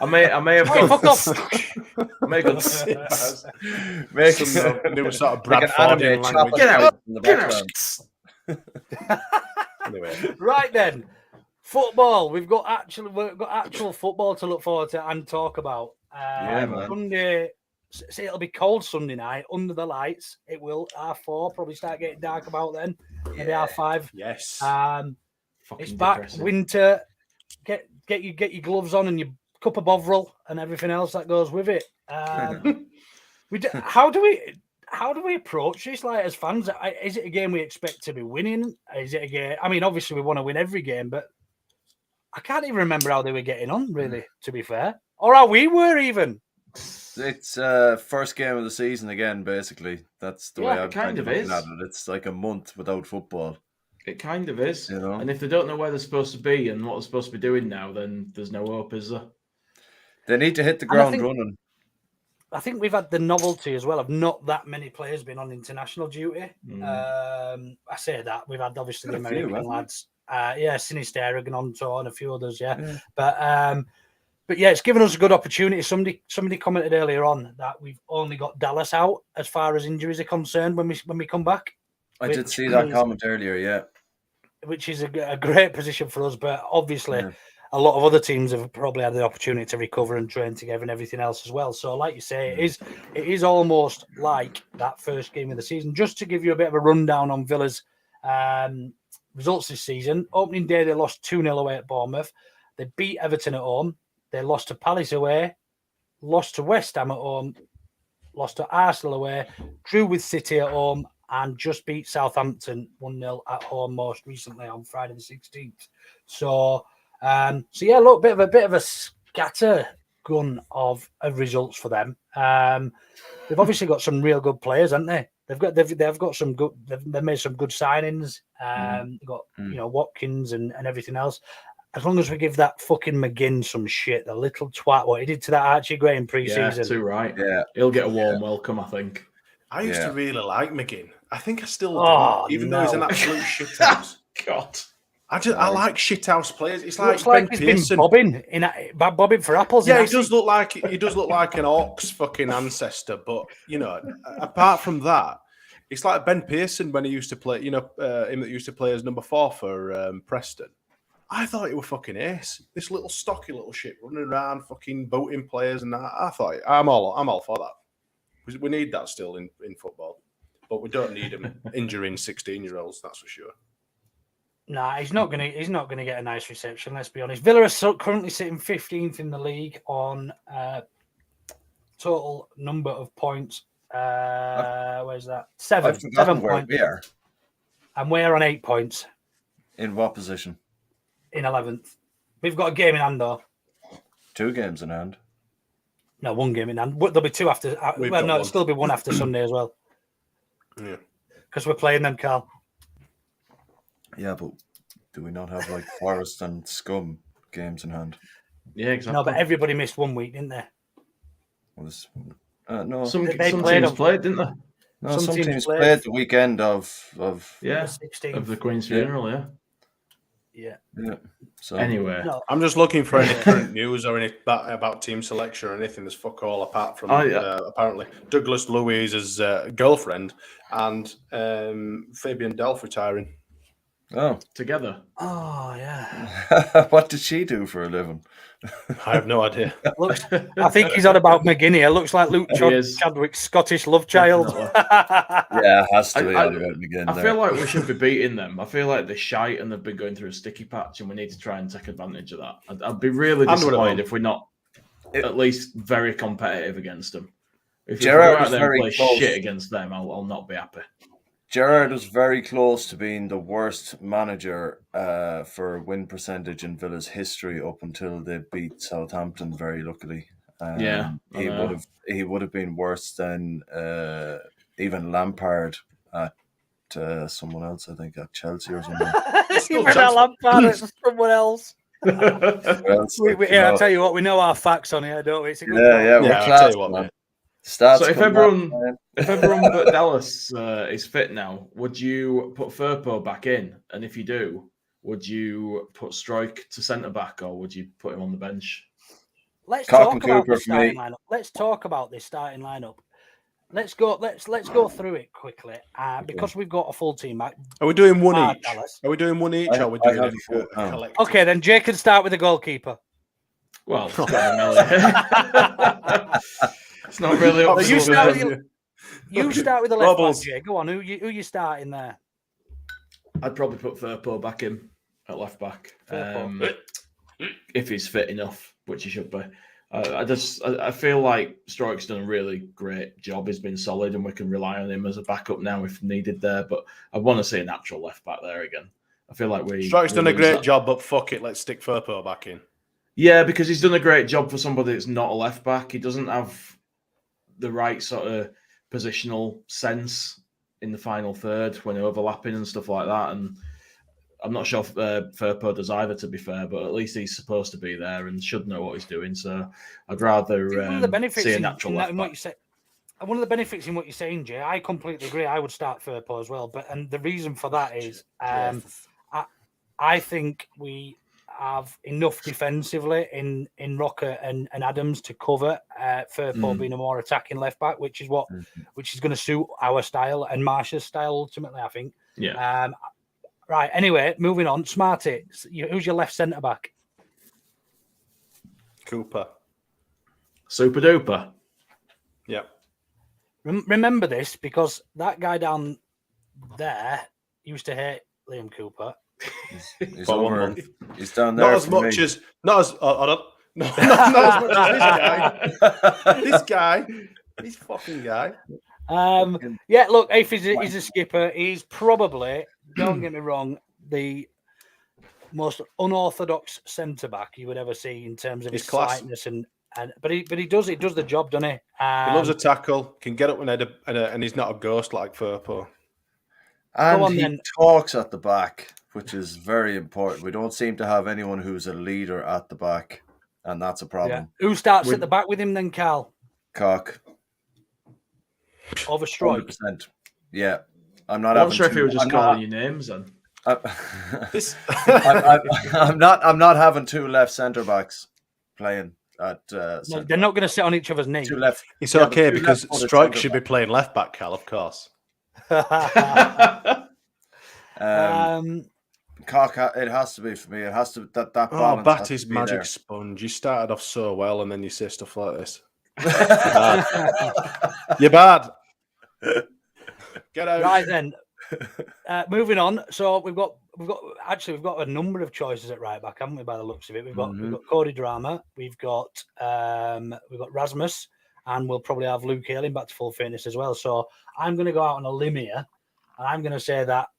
E: I may have
B: gone. Fuck off.
E: I may have gone.
D: Make some new sort of Bradfordian language.
E: Get out. Get out.
D: Anyway.
B: Right then. Football. We've got actual football to look forward to and talk about.
A: Man.
B: Sunday. See, it'll be cold Sunday night under the lights. It will R4 probably start getting dark about then. Maybe R5.
D: Yes.
B: It's back. Depressing. Winter. Get your gloves on and your cup of Bovril and everything else that goes with it. How do we approach this? Like as fans, is it a game we expect to be winning? Is it a game? I mean, obviously we want to win every game, but I can't even remember how they were getting on. Really, to be fair, or how we were even.
A: It's first game of the season again, basically. That's the way I'm kind of looking at it. It's like a month without football.
E: It kind of is. And if they don't know where they're supposed to be and what they're supposed to be doing now, then there's no hope, is there?
A: They need to hit the ground running.
B: I think we've had the novelty as well of not that many players being on international duty. I say that. We've had obviously the American lads. Sinister, Aragon on tour and a few others, but But yeah, it's given us a good opportunity. Somebody commented earlier on that we've only got Dallas out as far as injuries are concerned when we come back.
A: I did see that comment earlier, yeah.
B: Which is a great position for us, but obviously a lot of other teams have probably had the opportunity to recover and train together and everything else as well. So, like you say, it is almost like that first game of the season. Just to give you a bit of a rundown on Villa's results this season. Opening day, they lost 2-0 away at Bournemouth. They beat Everton at home. They lost to Palace away, lost to West Ham at home, lost to Arsenal away, drew with City at home, and just beat Southampton 1-0 at home most recently on Friday the 16th. So yeah, look, bit of a scatter gun of results for them. They've obviously got some real good players, haven't they? They've got some good. They've made some good signings. They've got Watkins and everything else. As long as we give that fucking McGinn some shit, the little twat, what he did to that Archie Gray in pre-season.
E: Yeah, too right.
A: Yeah,
E: he'll get a warm welcome, I think.
D: I used to really like McGinn. I think I still do, even though he's an absolute shithouse.
E: God.
D: I like shithouse players. It's like
B: Looks like
D: Ben
B: he's
D: Pearson.
B: been bobbing for apples.
D: Yeah, he does look like an Orcs fucking ancestor. But apart from that, it's like Ben Pearson when he used to play. Him that used to play as number 4 for Preston. I thought he was fucking ace. This little stocky little shit running around, fucking boating players, and that. I thought I'm all for that. We need that still in football, but we don't need him injuring 16-year-olds. That's for sure.
B: Nah, he's not gonna get a nice reception. Let's be honest. Villa are currently sitting 15th in the league on total number of points. Where's that? 7 points.
A: We are.
B: And we're on 8 points.
A: In what position?
B: In 11th. We've got a game in hand though.
A: 2 games in hand.
B: No, 1 game in hand. There'll be 2 after. It'll still be 1 after Sunday as well.
D: Yeah,
B: because we're playing them, Carl.
A: Yeah, but do we not have like Forest and Scum games in hand?
E: Yeah, exactly.
B: No, but everybody missed 1 week, didn't they?
A: No.
E: Some
B: They
E: teams
B: played
E: played, didn't they?
A: No, some teams played the weekend of
E: the
B: 16th.
E: of the Queen's funeral.
B: Yeah.
A: So
E: Anyway,
D: I'm just looking for any current news or any about team selection or anything. There's fuck all apart from apparently Douglas Louise's girlfriend and Fabian Delph retiring.
A: Oh,
E: together.
B: Oh yeah.
A: What did she do for a living?
D: I have no idea.
B: I think he's on about McGinney. It looks like Luke Chadwick's Scottish love child.
A: Yeah, it has to be on about McGinn.
E: I feel like we should be beating them. I feel like they're shite and they've been going through a sticky patch, and we need to try and take advantage of that. I'd be really disappointed if we're not at least very competitive against them. If we go out there and play shit against them, I'll not be happy.
A: Gerrard was very close to being the worst manager for win percentage in Villa's history up until they beat Southampton very luckily. He would have been worse than even Lampard at someone else, I think, at Chelsea or something.
B: Even at Lampard at someone else. I'll tell you what, we know our facts on here, don't we? It's a good
A: I'll tell you what, man.
E: So if everyone but Dallas is fit now, would you put Firpo back in? And if you do, would you put Struijk to centre back, or would you put him on the bench?
B: Let's talk about the starting lineup. Let's talk about this starting lineup. Let's go through it quickly because we've got a full team back.
D: Are we doing one each? Dallas. Are we doing one each? Or are we doing a collective?
B: Okay, then Jay can start with the goalkeeper.
E: Well, it's not really up to
B: you start with the left back, Jay. Go on. Who you starting there?
E: I'd probably put Firpo back in at left back if he's fit enough, which he should be. I feel like Struijk's done a really great job. He's been solid, and we can rely on him as a backup now if needed there. But I want to see a natural left back there again. I feel like
D: Struijk's done a great job, but fuck it, let's stick Firpo back in.
E: Yeah, because he's done a great job for somebody that's not a left back. He doesn't have the right sort of positional sense in the final third when overlapping and stuff like that. And I'm not sure if Firpo does either, to be fair, but at least he's supposed to be there and should know what he's doing. So I'd rather see a natural left back.
B: One of the benefits in what you're saying, Jay, I completely agree. I would start Firpo as well. And the reason for that is I think we have enough defensively in Rocker and Adams to cover Firpo being a more attacking left back, which is going to suit our style and Marsh's style ultimately, I think.
E: Yeah.
B: Right. Anyway, moving on. Smarty, who's your left centre back?
D: Cooper.
E: Super duper.
D: Yeah.
B: Remember this because that guy down there used to hate Liam Cooper.
A: He's over. He's down there.
D: Not as much as not as much as this guy. This guy, this fucking guy.
B: Yeah, look, if he's a skipper, he's probably, don't get me wrong, the most unorthodox centre back you would ever see in terms of his slightness but he does the job, doesn't he?
D: He loves a tackle, can get up and he's not a ghost like Firpo.
A: And he talks at the back, which is very important. We don't seem to have anyone who's a leader at the back, and that's a problem.
B: Yeah. Who starts at the back with him then, Karl?
A: Cock.
B: Over Strike.
A: 100%. Yeah. I'm
E: not sure if he was just calling you names then.
A: I'm not having two left centre backs playing at.
B: No, they're not going to sit on each other's knees.
A: Two left.
D: It's okay because Strike should be playing left back, Karl, of course.
A: Cock. It has to be for me. It has to that balance.
D: Batty's magic there. Sponge. You started off so well, and then you say stuff like this. You're bad. Get out.
B: Right then. Moving on. So we've got a number of choices at right back, haven't we? By the looks of it, we've got Cody Drama, we've got Rasmus, and we'll probably have Luke Ayling back to full fitness as well. So I'm going to go out on a limb here, and I'm going to say that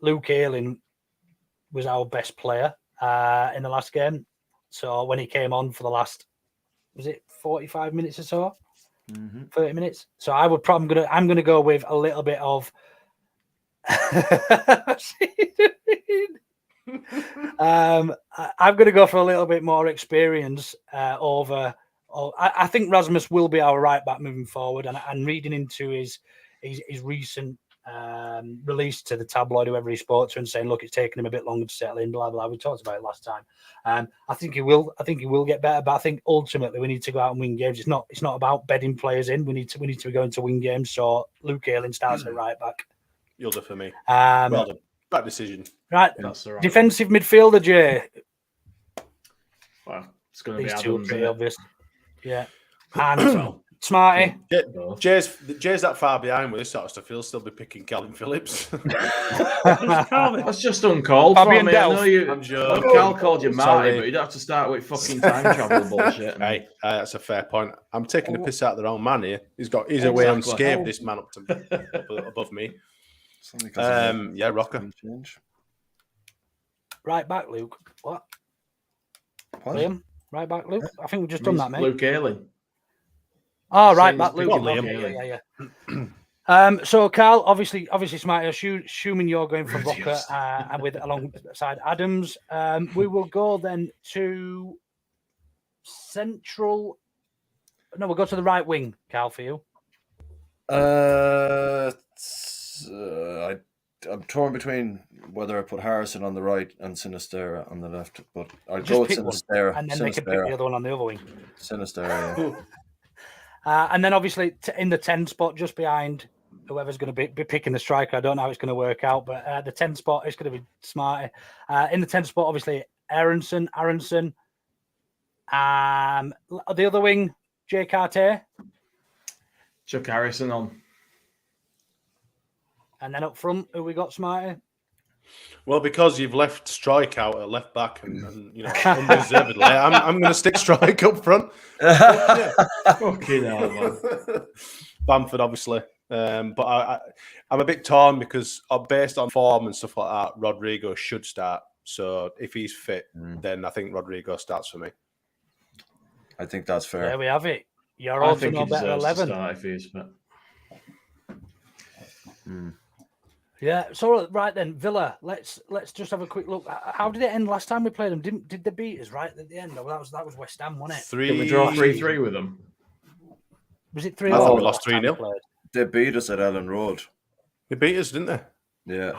B: Luke Ayling was our best player in the last game. So when he came on for the last, was it 45 minutes or so? 30 minutes. So I'm gonna go with a little bit of I'm gonna go for a little bit more experience over. I think Rasmus will be our right back moving forward, and reading into his recent release to the tabloid, whoever he spoke to, and saying, look, it's taken him a bit longer to settle in, blah blah. We talked about it last time. I think he will get better, but I think ultimately we need to go out and win games. It's not about bedding players in. We need to be going to win games. So Luke Ayling starts at right back.
D: You'll do for me. Well done. Bad decision.
B: Right.
E: That's all right.
B: Defensive midfielder, Jay.
E: Well, it's going to be
B: These two are
E: Adams,
B: pretty
E: isn't it?
B: obvious. Yeah. And Smarty.
D: Jay's that far behind with this sort of stuff. He'll still be picking Calvin Phillips.
E: That's just uncalled for me. I know you.
D: I'm joking.
E: Cal called you Marty, but you'd have to start with fucking time travel bullshit.
D: Hey, that's a fair point. I'm taking the piss out of the wrong man here. He's away unscathed. This man up above me. Yeah, Rocker.
B: Right back, Luke. What? Liam? Right back, Luke? I think we've just done that, mate.
E: Luke Ayling.
B: Oh, right back, Luke.
E: Liam.
B: Yeah. So, Karl, obviously, Smarty, assuming you're going for Rocker and with alongside Adams, we will go then to central. No, we'll go to the right wing, Karl, for you.
A: I'm torn between whether I put Harrison on the right and Sinistera on the left, but I'll go with Sinistera.
B: And then they can pick the other one on the other wing.
A: Sinistera,
B: and then obviously in the 10 spot, just behind whoever's going to be picking the striker. I don't know how it's going to work out, but the 10 spot is going to be Smarty. In the 10 spot, obviously, Aronson. The other wing, Jay Carter.
E: Chuck Harrison on.
B: And then up front, who we got, Smarty?
D: Well, because you've left Strike out at left back and you know, undeservedly, I'm going to stick Strike up front.
E: Fucking hell, man.
D: Bamford, obviously. But I'm a bit torn because based on form and stuff like that, Rodrigo should start. So if he's fit, then I think Rodrigo starts for me.
A: I think that's fair.
B: There we have it. You're also no better 11.
E: Start if he is fit.
B: Yeah. So right then, Villa. Let's just have a quick look. How did it end last time we played them? Did they beat us right at the end? Oh, that was West Ham, wasn't it?
E: Did we draw 3-3 with them?
B: Was it 3-0?
D: I thought we lost 3-0.
A: They beat us at Ellen Road.
D: They beat us, didn't they?
A: Yeah.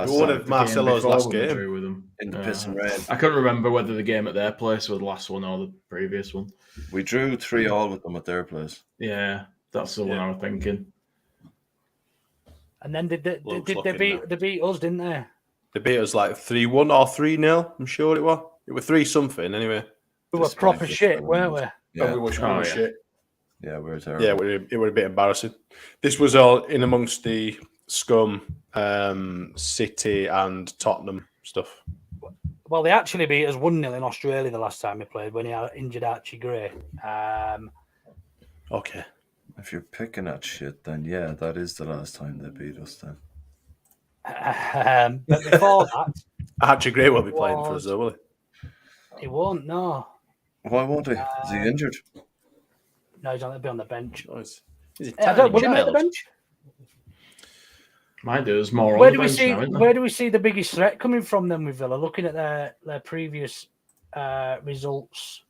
D: Who won of Marcelo's last game?
E: Drew with them.
A: In the piss and rain.
E: I couldn't remember whether the game at their place was the last one or the previous one.
A: We drew 3-3 with them at their place.
E: Yeah, that's the one I was thinking.
B: And then did they beat us, didn't they?
D: They beat us like 3-1 or 3-0, I'm sure it was. It was 3-something anyway.
B: We were proper shit, weren't we?
A: Yeah.
D: We were shit.
A: Yeah, we were terrible.
D: Yeah, it would have been embarrassing. This was all in amongst the scum, City and Tottenham stuff.
B: Well, they actually beat us 1-0 in Australia the last time we played when he had injured Archie Gray.
D: Okay.
A: If you're picking at shit, then yeah, that is the last time they beat us then.
B: But before that...
D: Archie Gray will be playing for us though, will he?
B: He won't, no.
A: Why won't he? Is he injured?
B: No, he'll be on the bench.
D: Nice. Is
B: Will he make the bench?
E: Might do. There's more
B: Where
E: on
B: do
E: the
B: we
E: bench
B: see?
E: now, isn't there?
B: Where do we see the biggest threat coming from then with Villa? Looking at their previous results.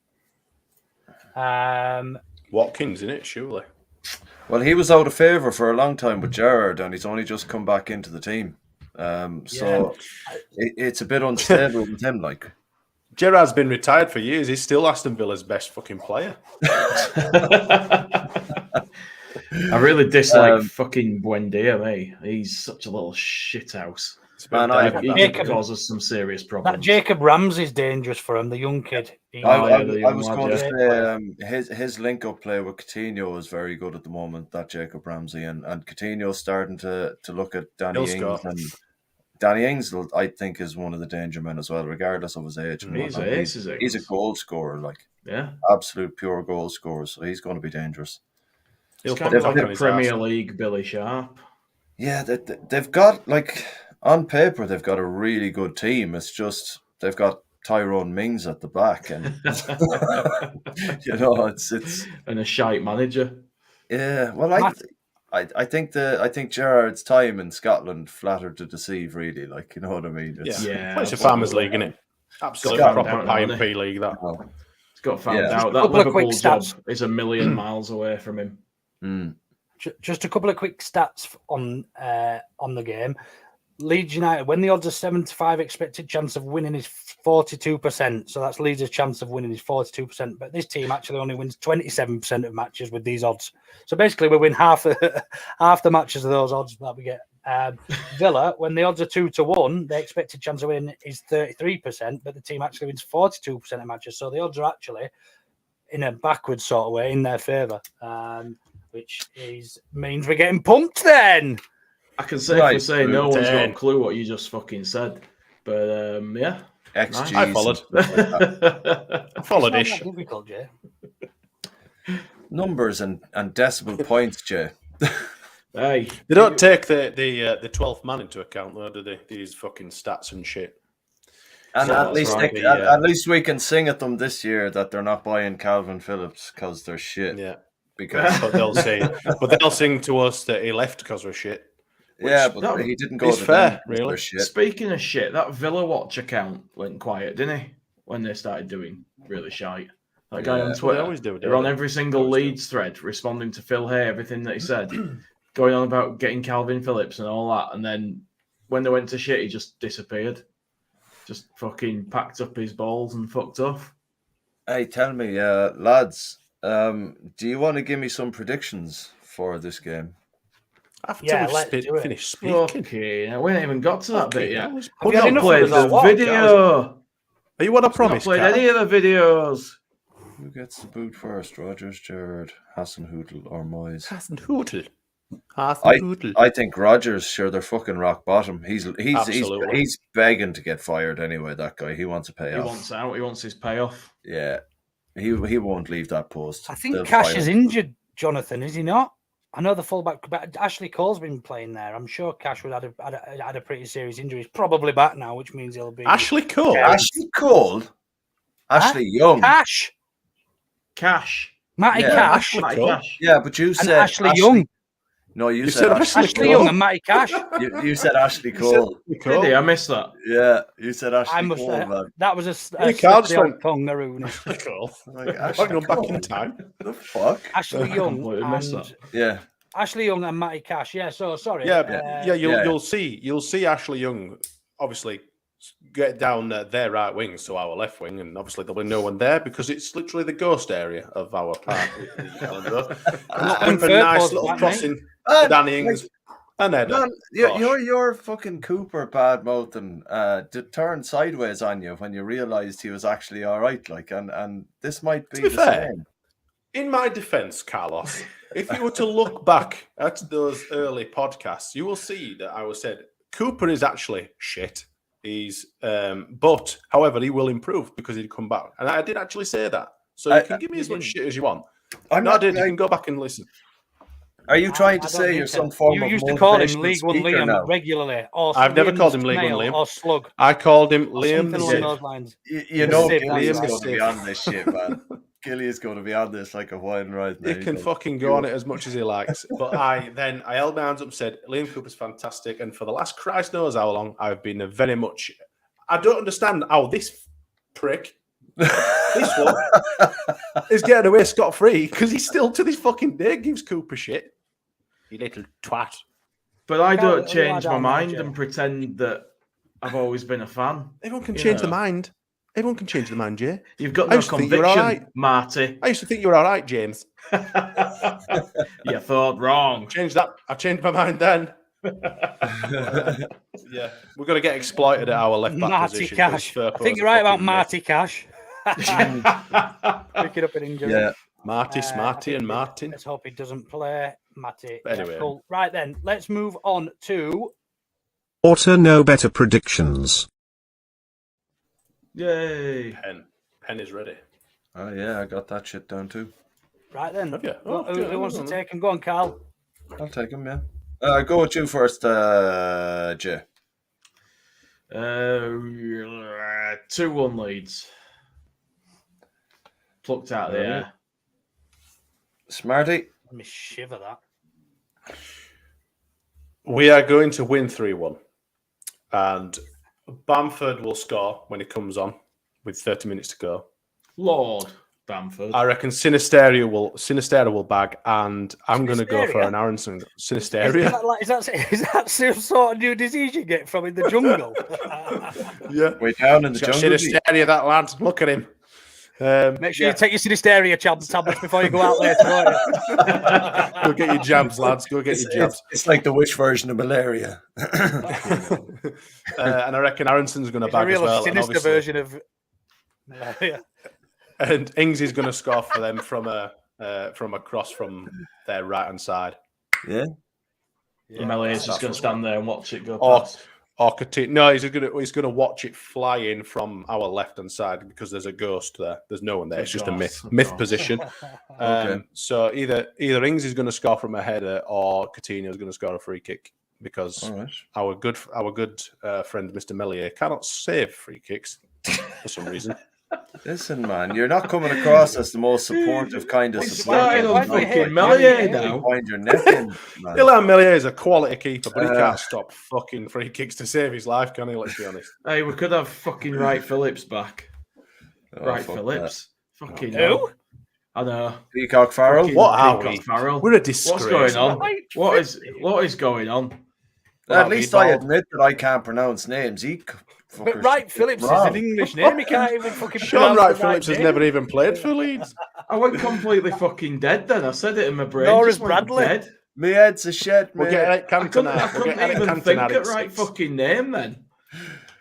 D: Watkins, in it, surely.
A: Well, he was out of favour for a long time with Gerrard, and he's only just come back into the team. So it's a bit unstable with him, like.
D: Gerrard's been retired for years. He's still Aston Villa's best fucking player.
E: I really dislike fucking Buendia, mate. He's such a little shithouse. He could cause us some serious problems.
B: That Jacob Ramsey's dangerous for him, the young kid.
A: I was going to say his link-up play with Coutinho is very good at the moment, that Jacob Ramsey. And Coutinho's starting to look at Danny Ings. And Danny Ings, I think, is one of the danger men as well, regardless of his age. He's a goal scorer, like.
E: Yeah.
A: Absolute pure goal scorer, so he's going to be dangerous.
E: He's kind of like a Premier League Billy Sharp.
A: Yeah, they've got, like, on paper, they've got a really good team. It's just they've got Tyrone Mings at the back, and you know, it's
E: and a shite manager.
A: Yeah, well, I think Gerrard's time in Scotland flattered to deceive. Really, like, you know what I mean?
D: It's a Farmers League, isn't it? Absolutely proper pie and pea league. That
E: it's got found out that Liverpool job is a million miles away from him.
B: Just a couple of quick stats on the game. Leeds United, when the odds are 7-5, expected chance of winning is 42%. So that's Leeds' chance of winning is 42%. But this team actually only wins 27% of matches with these odds. So basically, we win half the matches of those odds that we get. Villa, when the odds are 2-1, the expected chance of winning is 33%, but the team actually wins 42% of matches. So the odds are actually in a backwards sort of way in their favour, which means we're getting pumped then.
E: I can safely say no one's got a clue what you just fucking said. But, yeah.
A: XG.
D: I followed. I followed ish.
B: Difficult, Jay.
A: Numbers and decimal points, Jay.
E: Hey.
D: They don't take the 12th man into account, though, do they? These fucking stats and shit.
A: And
E: So
A: at least
E: right,
A: at least we can sing at them this year that they're not buying Calvin Phillips because they're shit.
D: Yeah.
A: Because
D: but they'll sing to us that he left because we're shit.
A: But he didn't go
D: to
A: fair,
D: really.
A: Shit.
E: Speaking of shit, that Villa Watch account went quiet, didn't he? When they started doing really shite. That guy on Twitter,
D: always do,
E: they're on every single Leeds thread, responding to Phil Hay, everything that he said, going on about getting Calvin Phillips and all that. And then when they went to shit, he just disappeared. Just fucking packed up his balls and fucked off.
A: Hey, tell me, lads, do you want to give me some predictions for this game?
D: After we've finished speaking.
E: Okay, we haven't even got to that bit yet.
B: Have
E: We've
B: you had
E: not
B: enough
E: played
B: of us
E: the
B: or what,
E: video.
D: Are you what I promised?
E: Not played any of the videos.
A: Who gets the boot first? Rogers, Gerrard, Hasenhüttl, or Moyes?
D: Hasenhüttl.
A: I think Rogers, sure, they're fucking rock bottom. He's begging to get fired anyway, that guy. He wants a payoff.
E: He wants out. He wants his payoff.
A: Yeah. He won't leave that post.
B: I think Cash is injured, Jonathan, is he not? I know the fullback, but Ashley Cole's been playing there. I'm sure Cash would have had a pretty serious injury. He's probably back now, which means he'll be...
D: Ashley Cole?
A: Ashley Cole? Ashley Young?
E: Cash.
B: Matty Cash.
E: Matty Cash.
A: Yeah, but you said...
B: Ashley Young.
A: No, you said
B: Ashley Young and Matty Cash.
A: You said Ashley Cole.
E: Did he? I missed that.
A: Yeah, you said Ashley Cole, man.
B: That was a tongue, Aruna.
D: Cool.
A: Like, Ashley
D: Cole. Back in time.
A: The fuck?
B: Ashley Young and...
A: Yeah.
B: Ashley Young and Matty Cash. Yeah, so sorry.
D: You'll see Ashley Young obviously get down their right wing, so our left wing, and obviously there'll be no one there because it's literally the ghost area of our park. A nice little crossing to Danny Ings and Ed.
A: Man, your fucking Cooper bad mouthing turned sideways on you when you realised he was actually all right. Like, and this might be the same.
D: In my defence, Carlos, if you were to look back at those early podcasts, you will see that I was said Cooper is actually shit. He's, but however, he will improve because he'd come back, and I did actually say that. So you can give me as much shit as you want. You can go back and listen.
A: Are you trying to say you're some form of
B: You used to call him
A: motivational
B: League One
A: speaker
B: Liam
A: now?
B: regularly. Or
D: I've never called him League One Liam.
B: Or Slug.
D: I called him
B: Or
D: Liam
B: something along those lines.
A: You know, Gilly's
D: Liam
A: going to be on this shit, man. Gilly is going to be on this like a wine right now.
D: He can fucking go on it as much as he likes. But I held my hands up and said, Liam Cooper's fantastic. And for the last Christ knows how long, I've been very much... I don't understand how this prick, this one, is getting away scot-free because he still to this fucking day gives Cooper shit. You little twat.
E: But I don't change my mind and pretend that I've always been a fan.
D: Everyone can change their mind. Everyone can change their mind, Jay.
E: You've got no conviction, Marty.
D: I used to think you were all right, James.
E: You thought wrong.
D: Change that. I changed my mind then. Yeah, we're going to get exploited at our left back
B: Marty
D: position.
B: Cash. I think you're right about Marty Cash. Pick it up in injury.
A: Yeah.
D: Marty, Smarty, and Martin.
B: Let's hope he doesn't play Matty.
D: Anyway.
B: Cool. Right then, let's move on to
F: Auto Know Better predictions.
E: Yay.
D: Pen is ready.
A: Oh, yeah, I got that shit down too.
B: right then.
D: Have you?
B: Who wants to take him? Go on, Carl.
A: I'll take him, yeah. Go with you first, Jay.
E: 2-1 leads. Plucked out of the air.
A: Smarty.
B: Let me shiver that.
D: We are going to win 3-1. And Bamford will score when he comes on with 30 minutes to go.
E: Lord Bamford.
D: I reckon Sinistera will bag, and I'm going to go for an Aronson. Sinistera.
B: Is that some sort of new disease you get from in the jungle?
D: Yeah.
A: Way down in the jungle.
D: Sinistera, that lad. Look at him.
B: Make sure you take your Sinisteria tablets before you go out there tomorrow.
D: Go get your jabs, lads. Go get your jabs.
A: It's like the wish version of malaria.
D: And I reckon Aronson's going to bag as well.
B: Sinister version of malaria.
D: And Ings is going to score for them from a cross from their right hand side.
A: Yeah.
E: Melee is just going to stand there and watch it go
D: Or
E: past.
D: No, he's going to watch it fly in from our left hand side because there's a ghost there. There's no one there. It's just a myth position.
A: Okay.
D: So either Ings is going to score from a header or Coutinho is going to score a free kick because our good friend Mr. Melier cannot save free kicks for some reason.
A: Listen, man, you're not coming across as the most supportive kind of supporter. Find your neck in, man.
D: Ilan Melier is a quality keeper, but he can't stop fucking free kicks to save his life, can he? Let's be honest.
E: Hey, we could have fucking Wright Phillips back. Wright Phillips.
A: That.
E: Fucking
B: who?
E: I know.
A: Peacock Farrell.
E: Fucking
D: What are
E: Peacock
D: we?
E: Farrell.
D: We're a disgrace.
E: What's going on? What is going on?
A: At least I admit that I can't pronounce names.
B: But Wright Phillips is an English name. He can't even fucking
D: Sean Wright Phillips has never even played for Leeds.
E: I went completely fucking dead then. I said it in my brain.
B: Nor
E: just
B: is
E: went
B: Bradley.
E: Dead.
A: My head's a shed,
D: We'll
A: man.
D: get Eric
E: I couldn't
D: Cantona.
E: even think of right fucking name then.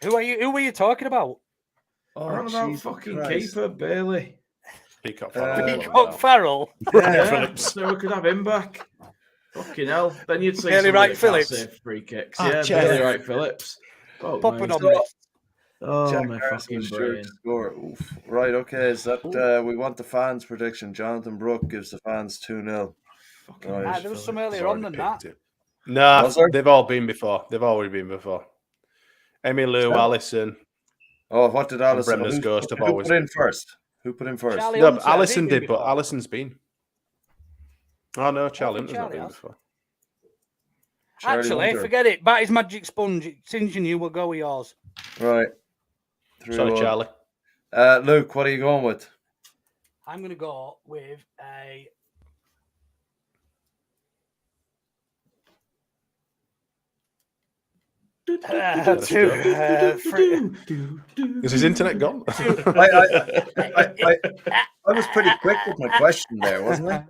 B: Who were you talking about?
E: I'm about
A: Jesus
E: fucking
A: Christ.
E: keeper, Bailey.
D: Peacock Farrell.
B: Peacock Farrell.
D: Phillips.
E: So we could have him back. Fucking hell. Then you'd see
B: Bailey Wright Phillips.
E: Free kicks.
D: Ah,
E: Yeah,
D: Jeff.
E: Bailey Wright Phillips. Oh,
B: Popping
E: mate.
B: on me.
E: Oh,
A: Jack
E: my
A: Harrison
E: fucking
A: sure
E: brain.
A: to score. Oof. Right, okay. Is that we want the fans' prediction? Jonathan Brooke gives the fans 2-0. Right.
B: There was some earlier on than that.
D: Nah,
A: Was there?
D: they've all been before. They've already been before. Emmylou, Allison.
A: Oh, what did Allison?
D: Bremner's Ghost have
A: Who
D: always
A: put in first? Who put in first?
B: Charlie
D: No,
B: Hunter,
D: but Allison
B: has he been
D: did, but
B: before?
D: Allison's been. Oh no, Charlie Hunter's not
B: Charlie
D: been
B: has.
D: before.
A: Charlie
B: Actually,
A: Hunter.
B: forget it. Bat his magic sponge. It's inching you. We'll go with yours.
A: Right.
D: Sorry,
A: 3-1.
D: Charlie.
A: Luke, what are you going with?
B: I'm going to go with a
D: Is his internet gone?
A: I was pretty quick with my question there, wasn't I?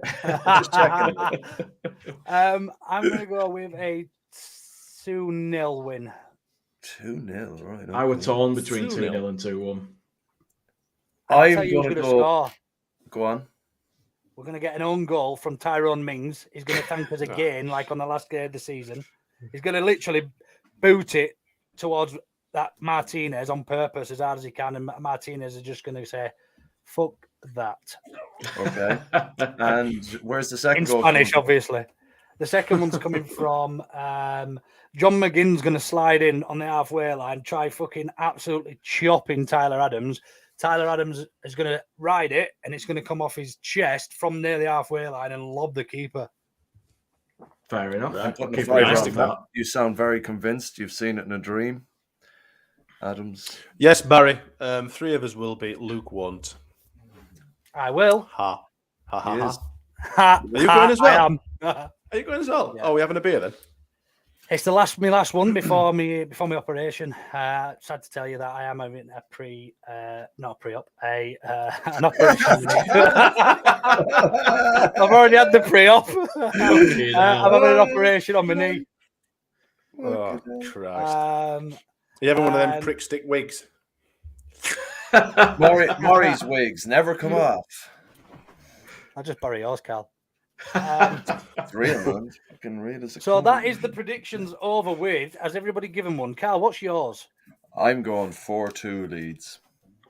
A: Just checking.
B: I'm going to go with a 2-0 win.
A: 2-0, right? Okay.
E: I were torn between
D: 2-0.
E: 2-0 and 2-1.
B: I'll tell
A: I'm
B: you who's
A: going to
B: going to score.
A: Go on.
B: We're going to get an own goal from Tyrone Mings. He's going to thank us again, like on the last day of the season. He's going to literally boot it towards that Martinez on purpose as hard as he can, and Martinez is just going to say, "Fuck that."
A: Okay. And where's the second
B: In
A: goal?
B: Spanish, obviously. The second one's coming from John McGinn's going to slide in on the halfway line, try fucking absolutely chopping Tyler Adams. Tyler Adams is going to ride it, and it's going to come off his chest from near the halfway line and lob the keeper.
E: Fair enough.
A: I'm putting
E: Keep
A: a fiver
E: it
A: on
E: nice.
A: that. You sound very convinced. You've seen it in a dream. Adams.
D: Yes, Barry. 3 of us will be. Luke won't.
B: I will.
D: Ha. Ha ha
A: He
D: ha.
A: is.
B: Ha,
D: Are you going as well?
B: I am.
D: Are you going as well?
B: Yeah.
D: Oh, we having a beer then?
B: It's the last one before my operation. Sad to tell you that I am having a not a pre-op, an operation. I've already had the pre-op. I'm having an operation on my knee.
D: Oh, Christ. Are
B: Um,
D: you having one of them
B: and-
D: prick stick wigs?
A: Maury's wigs never come off.
B: I'll just borrow yours, Carl.
A: 3 of them. Fucking read as a
B: So
A: coin.
B: that is the predictions over with. Has everybody given one? Carl, what's yours?
A: I'm going 4-2 Leeds.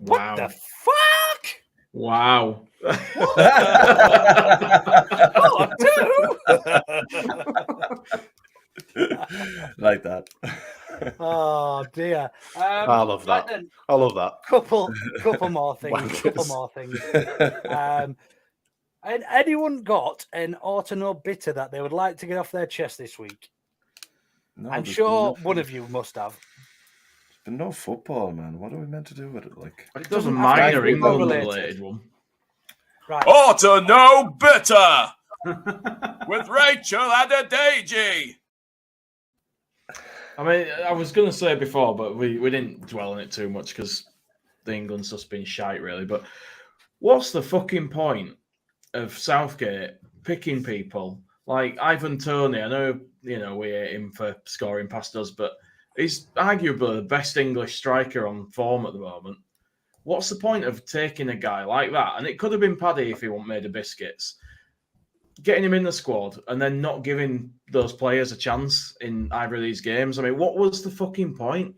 E: Wow.
B: What the fuck?
E: Wow.
B: 4-2?
A: Like that.
B: Oh dear.
D: I love that.
B: Right then,
D: I love that.
B: couple more things.
D: Wankers.
B: And anyone got an Auto bitter that they would like to get off their chest this week?
A: No,
B: I'm
A: there's
B: sure
A: been
B: one
A: no-
B: of you must have.
A: There's been no football, man. What are we meant to do with it? Like,
E: It
B: Doesn't
E: doesn't
B: have to
E: minor
B: be
E: England
B: related.
E: related one.
B: Right.
H: Auto no bitter with Rachel Adedeji.
E: I mean, I was going to say before, but we didn't dwell on it too much because the England stuff's been shite, really. But what's the fucking point of Southgate picking people like Ivan Toney? I know, we hate him for scoring past us, but he's arguably the best English striker on form at the moment. What's the point of taking a guy like that? And it could have been Paddy if he wasn't made of biscuits. Getting him in the squad and then not giving those players a chance in either of these games. I mean, what was the fucking point?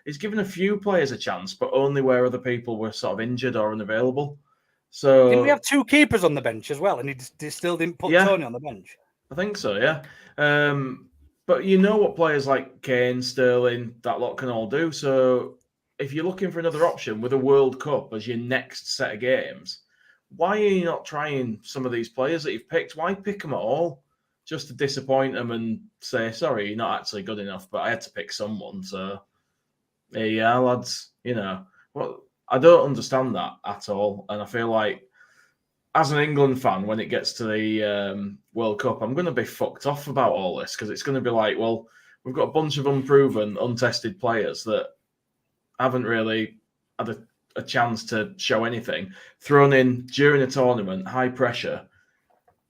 E: He's given a few players a chance, but only where other people were sort of injured or unavailable. So
B: Didn't we have 2 keepers on the bench as well? And he still didn't put
E: Yeah.
B: Tony on the bench.
E: I think so, yeah. But you know what players like Kane, Sterling, that lot can all do. So if you're looking for another option with a World Cup as your next set of games, why are you not trying some of these players that you've picked? Why pick them at all? Just to disappoint them and say, sorry, you're not actually good enough, but I had to pick someone. So, yeah, lads, well, I don't understand that at all. And I feel like, as an England fan, when it gets to the World Cup, I'm going to be fucked off about all this because it's going to be like, well, we've got a bunch of unproven, untested players that haven't really had a chance to show anything, thrown in during a tournament, high pressure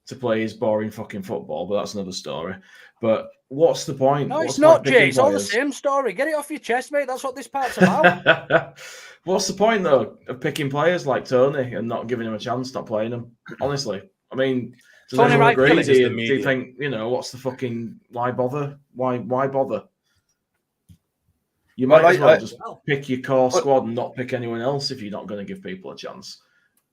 E: to play his boring fucking football, but that's another story. But what's the point?
B: No,
E: What's
B: it's
E: the
B: not,
E: point picking
B: Jay. It's all the
E: players?
B: same story. Get it off your chest, mate. That's what this part's about.
E: What's the point, though, of picking players like Tony and not giving him a chance, not playing him? Honestly, I mean, does
B: Tony
E: anyone
B: Wright
E: agree?
B: Phillips
E: Do
D: is
E: you,
D: the
E: do you
D: media.
E: think, what's the fucking, why bother? Why bother? You
A: Well,
E: might as well
A: I-
E: just pick your core squad and not pick anyone else if you're not going to give people a chance.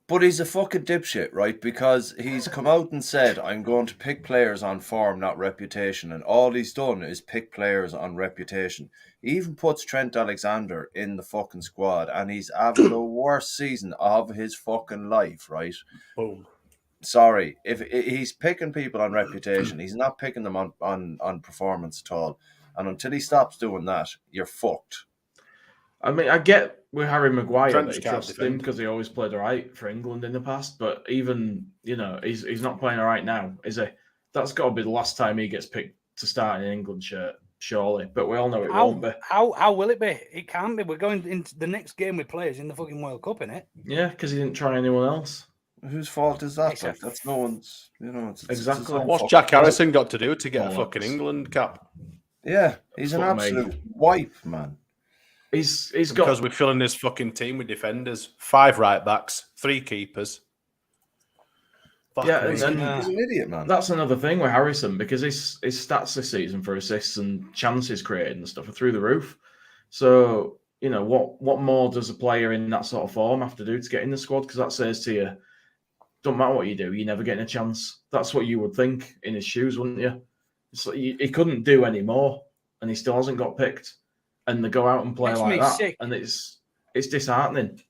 A: but he's a fucking dipshit, right? Because he's come out and said, I'm going to pick players on form, not reputation. And all he's done is pick players on reputation. He even puts Trent Alexander in the fucking squad, and he's having the worst season of his fucking life, right?
D: Boom.
A: Sorry, if he's picking people on reputation, he's not picking them on performance at all. And until he stops doing that, you're fucked.
E: I mean, I get with Harry Maguire
D: Trent
E: that he
D: can't
E: trusts him
D: defend.
E: because he always played all right for England in the past, but even, he's not playing all right now, is he? That's got to be the last time he gets picked to start in an England shirt. surely, but we all know it won't be.
B: How will it be? It can't be. We're going into the next game we play is in the fucking World Cup, innit?
E: Yeah, because he didn't try anyone else.
A: Whose fault is that?
B: It's
A: Like, that's no one's. It's
E: Exactly.
A: his own
D: What's
A: fault.
D: Jack Harrison got to do to get a
E: Bollocks.
D: fucking England cap?
A: Yeah, he's an
E: Fuck me.
A: absolute wipe, man.
E: He's got
D: Because we're filling this fucking team with defenders, 5 right backs, 3 keepers. Fuck
E: Yeah,
D: me.
E: and then
A: He's an idiot, man.
E: that's another thing with Harrison because his stats this season for assists and chances created and stuff are through the roof. So what more does a player in that sort of form have to do to get in the squad? Because that says to you, don't matter what you do, you're never getting a chance. That's what you would think in his shoes, wouldn't you? It's like he couldn't do any more, and he still hasn't got picked. And they go out and play
B: Makes
E: like
B: me
E: that,
B: sick.
E: and it's disheartening.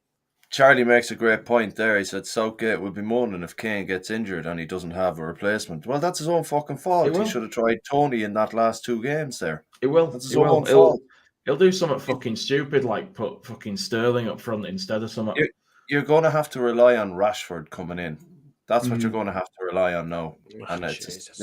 A: Charlie makes a great point there. He said Southgate would be moaning if Kane gets injured and he doesn't have a replacement. Well, that's his own fucking fault.
E: He will.
A: He should have tried Tony in that last 2 games there.
E: It will.
A: That's his
E: It will.
A: own fault.
E: He'll do something fucking stupid like put fucking Sterling up front instead of something.
A: You're going to have to rely on Rashford coming in. That's what you're going to have to rely on now. And it's just,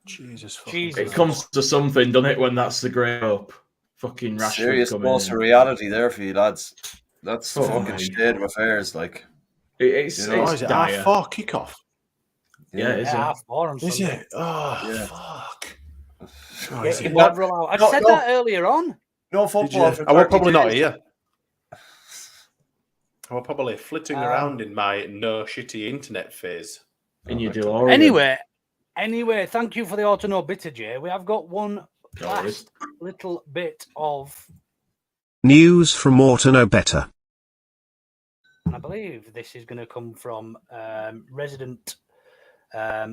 D: Jesus.
E: It comes to something, doesn't it, when that's the great hope? Fucking Rashford
A: serious
E: coming
A: balls
E: in.
A: of reality there for you lads. That's the
E: Oh
A: fucking
E: my
A: state of affairs. Like,
E: It's
D: Is it
E: dire.
D: half-4 kickoff?
E: Yeah, it is. Yeah.
B: Half more on
D: Is
B: Sunday.
D: it? Oh,
A: Yeah.
D: fuck.
B: Get your dad roll out. I said that earlier on.
A: no
D: Did
A: football
D: you?
A: for
D: I was
A: 30
D: probably not
A: days.
D: here. I was probably flitting around in my no shitty internet phase.
E: In your DeLorean.
B: Anyway, thank you for the auto no bitter, Jay. We have got one last little bit of,
F: News from Ought Know Better.
B: and I believe this is going to come from resident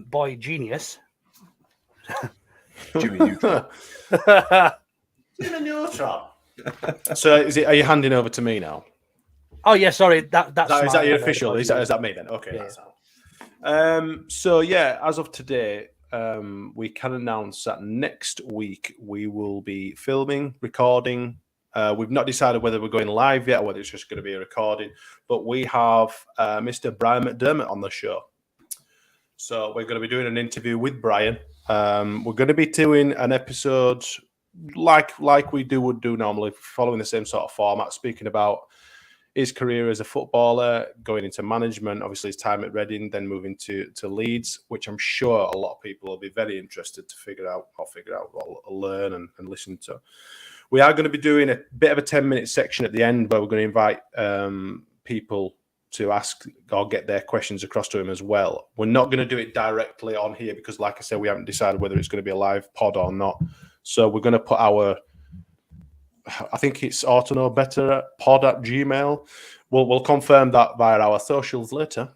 B: boy genius.
A: Jimmy Neutron.
D: Jimmy Neutron. So, are you handing over to me now?
B: Oh yeah, sorry. Is
D: Is that your official? Is that me then? Okay, that's how. So yeah, as of today, we can announce that next week we will be filming, recording. We've not decided whether we're going live yet or whether it's just going to be a recording. But we have Mr. Brian McDermott on the show. So we're going to be doing an interview with Brian. We're going to be doing an episode like we would do normally, following the same sort of format, speaking about his career as a footballer, going into management, obviously his time at Reading, then moving to Leeds, which I'm sure a lot of people will be very interested to learn and listen to. We are going to be doing a bit of a 10-minute section at the end where we're going to invite people to ask or get their questions across to him as well. We're not going to do it directly on here because, like I said, we haven't decided whether it's going to be a live pod or not. So we're going to put I think it's autoknowbetter@pod@gmail. We'll confirm that via our socials later.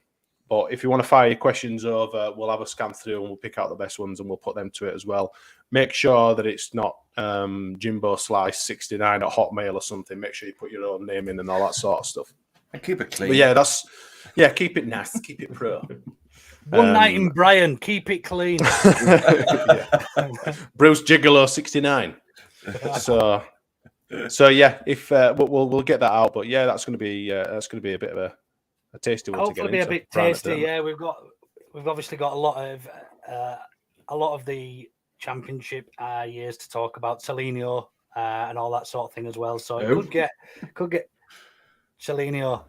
D: But if you want to fire your questions over, we'll have a scan through and we'll pick out the best ones and we'll put them to it as well. Make sure that it's not Jimbo Slice 69 at Hotmail or something. Make sure you put your own name in and all that sort of stuff.
A: And keep it clean.
D: But yeah, keep it nice, keep it pro.
B: One night in Brian, keep it clean.
D: Bruce Gigolo 69. So yeah, if we'll get that out, but yeah, that's going to be a bit of a tasty one.
B: Hopefully,
D: to
B: be
D: get
B: a bit tasty. Yeah, we've obviously got a lot of the championship years to talk about. Salinho and all that sort of thing as well. So it could get Salinho.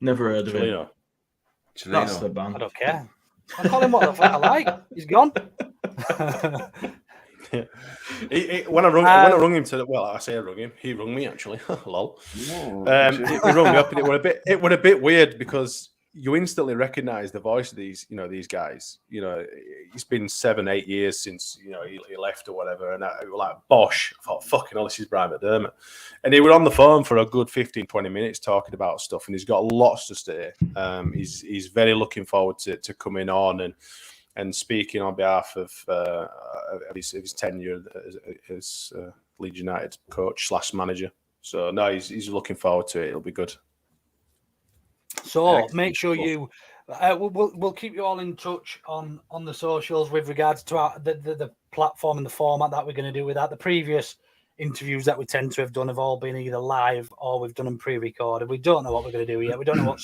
E: Never heard of him.
A: Chileno.
E: That's the band.
B: I don't care. I call him what the fuck I like. He's gone.
D: When I rung him he rung me actually. Lol. He rung me up and it was a bit weird because you instantly recognize the voice of these guys. It's been 7-8 years since he left or whatever, and I was like, Bosh. I thought, fucking hell, this is Brian McDermott. And he was on the phone for a good 15-20 minutes talking about stuff, and he's got lots to say. He's very looking forward to coming on and speaking on behalf of his tenure as Leeds United coach / manager. So no, he's looking forward to it. It'll be good.
B: So make sure you we'll keep you all in touch on the socials with regards to the platform and the format that we're going to do with that. The previous interviews that we tend to have done have all been either live or we've done them pre-recorded. We don't know what we're going to do yet. We don't know what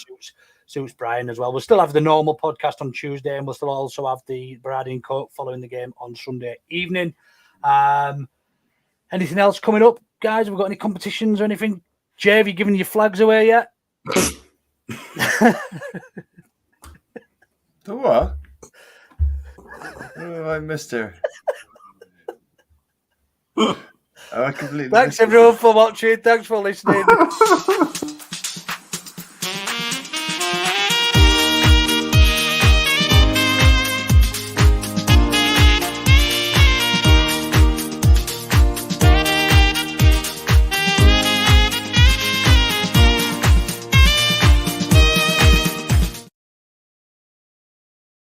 B: suits Brian as well. We'll still have the normal podcast on Tuesday, and we'll still also have the Brady and Coke following the game on Sunday evening. Anything else coming up, guys? Have we got any competitions or anything? Jay, have you given your flags away yet?
A: The what? Oh, I missed her. I completely
B: Thanks, everyone, for watching. Thanks for listening.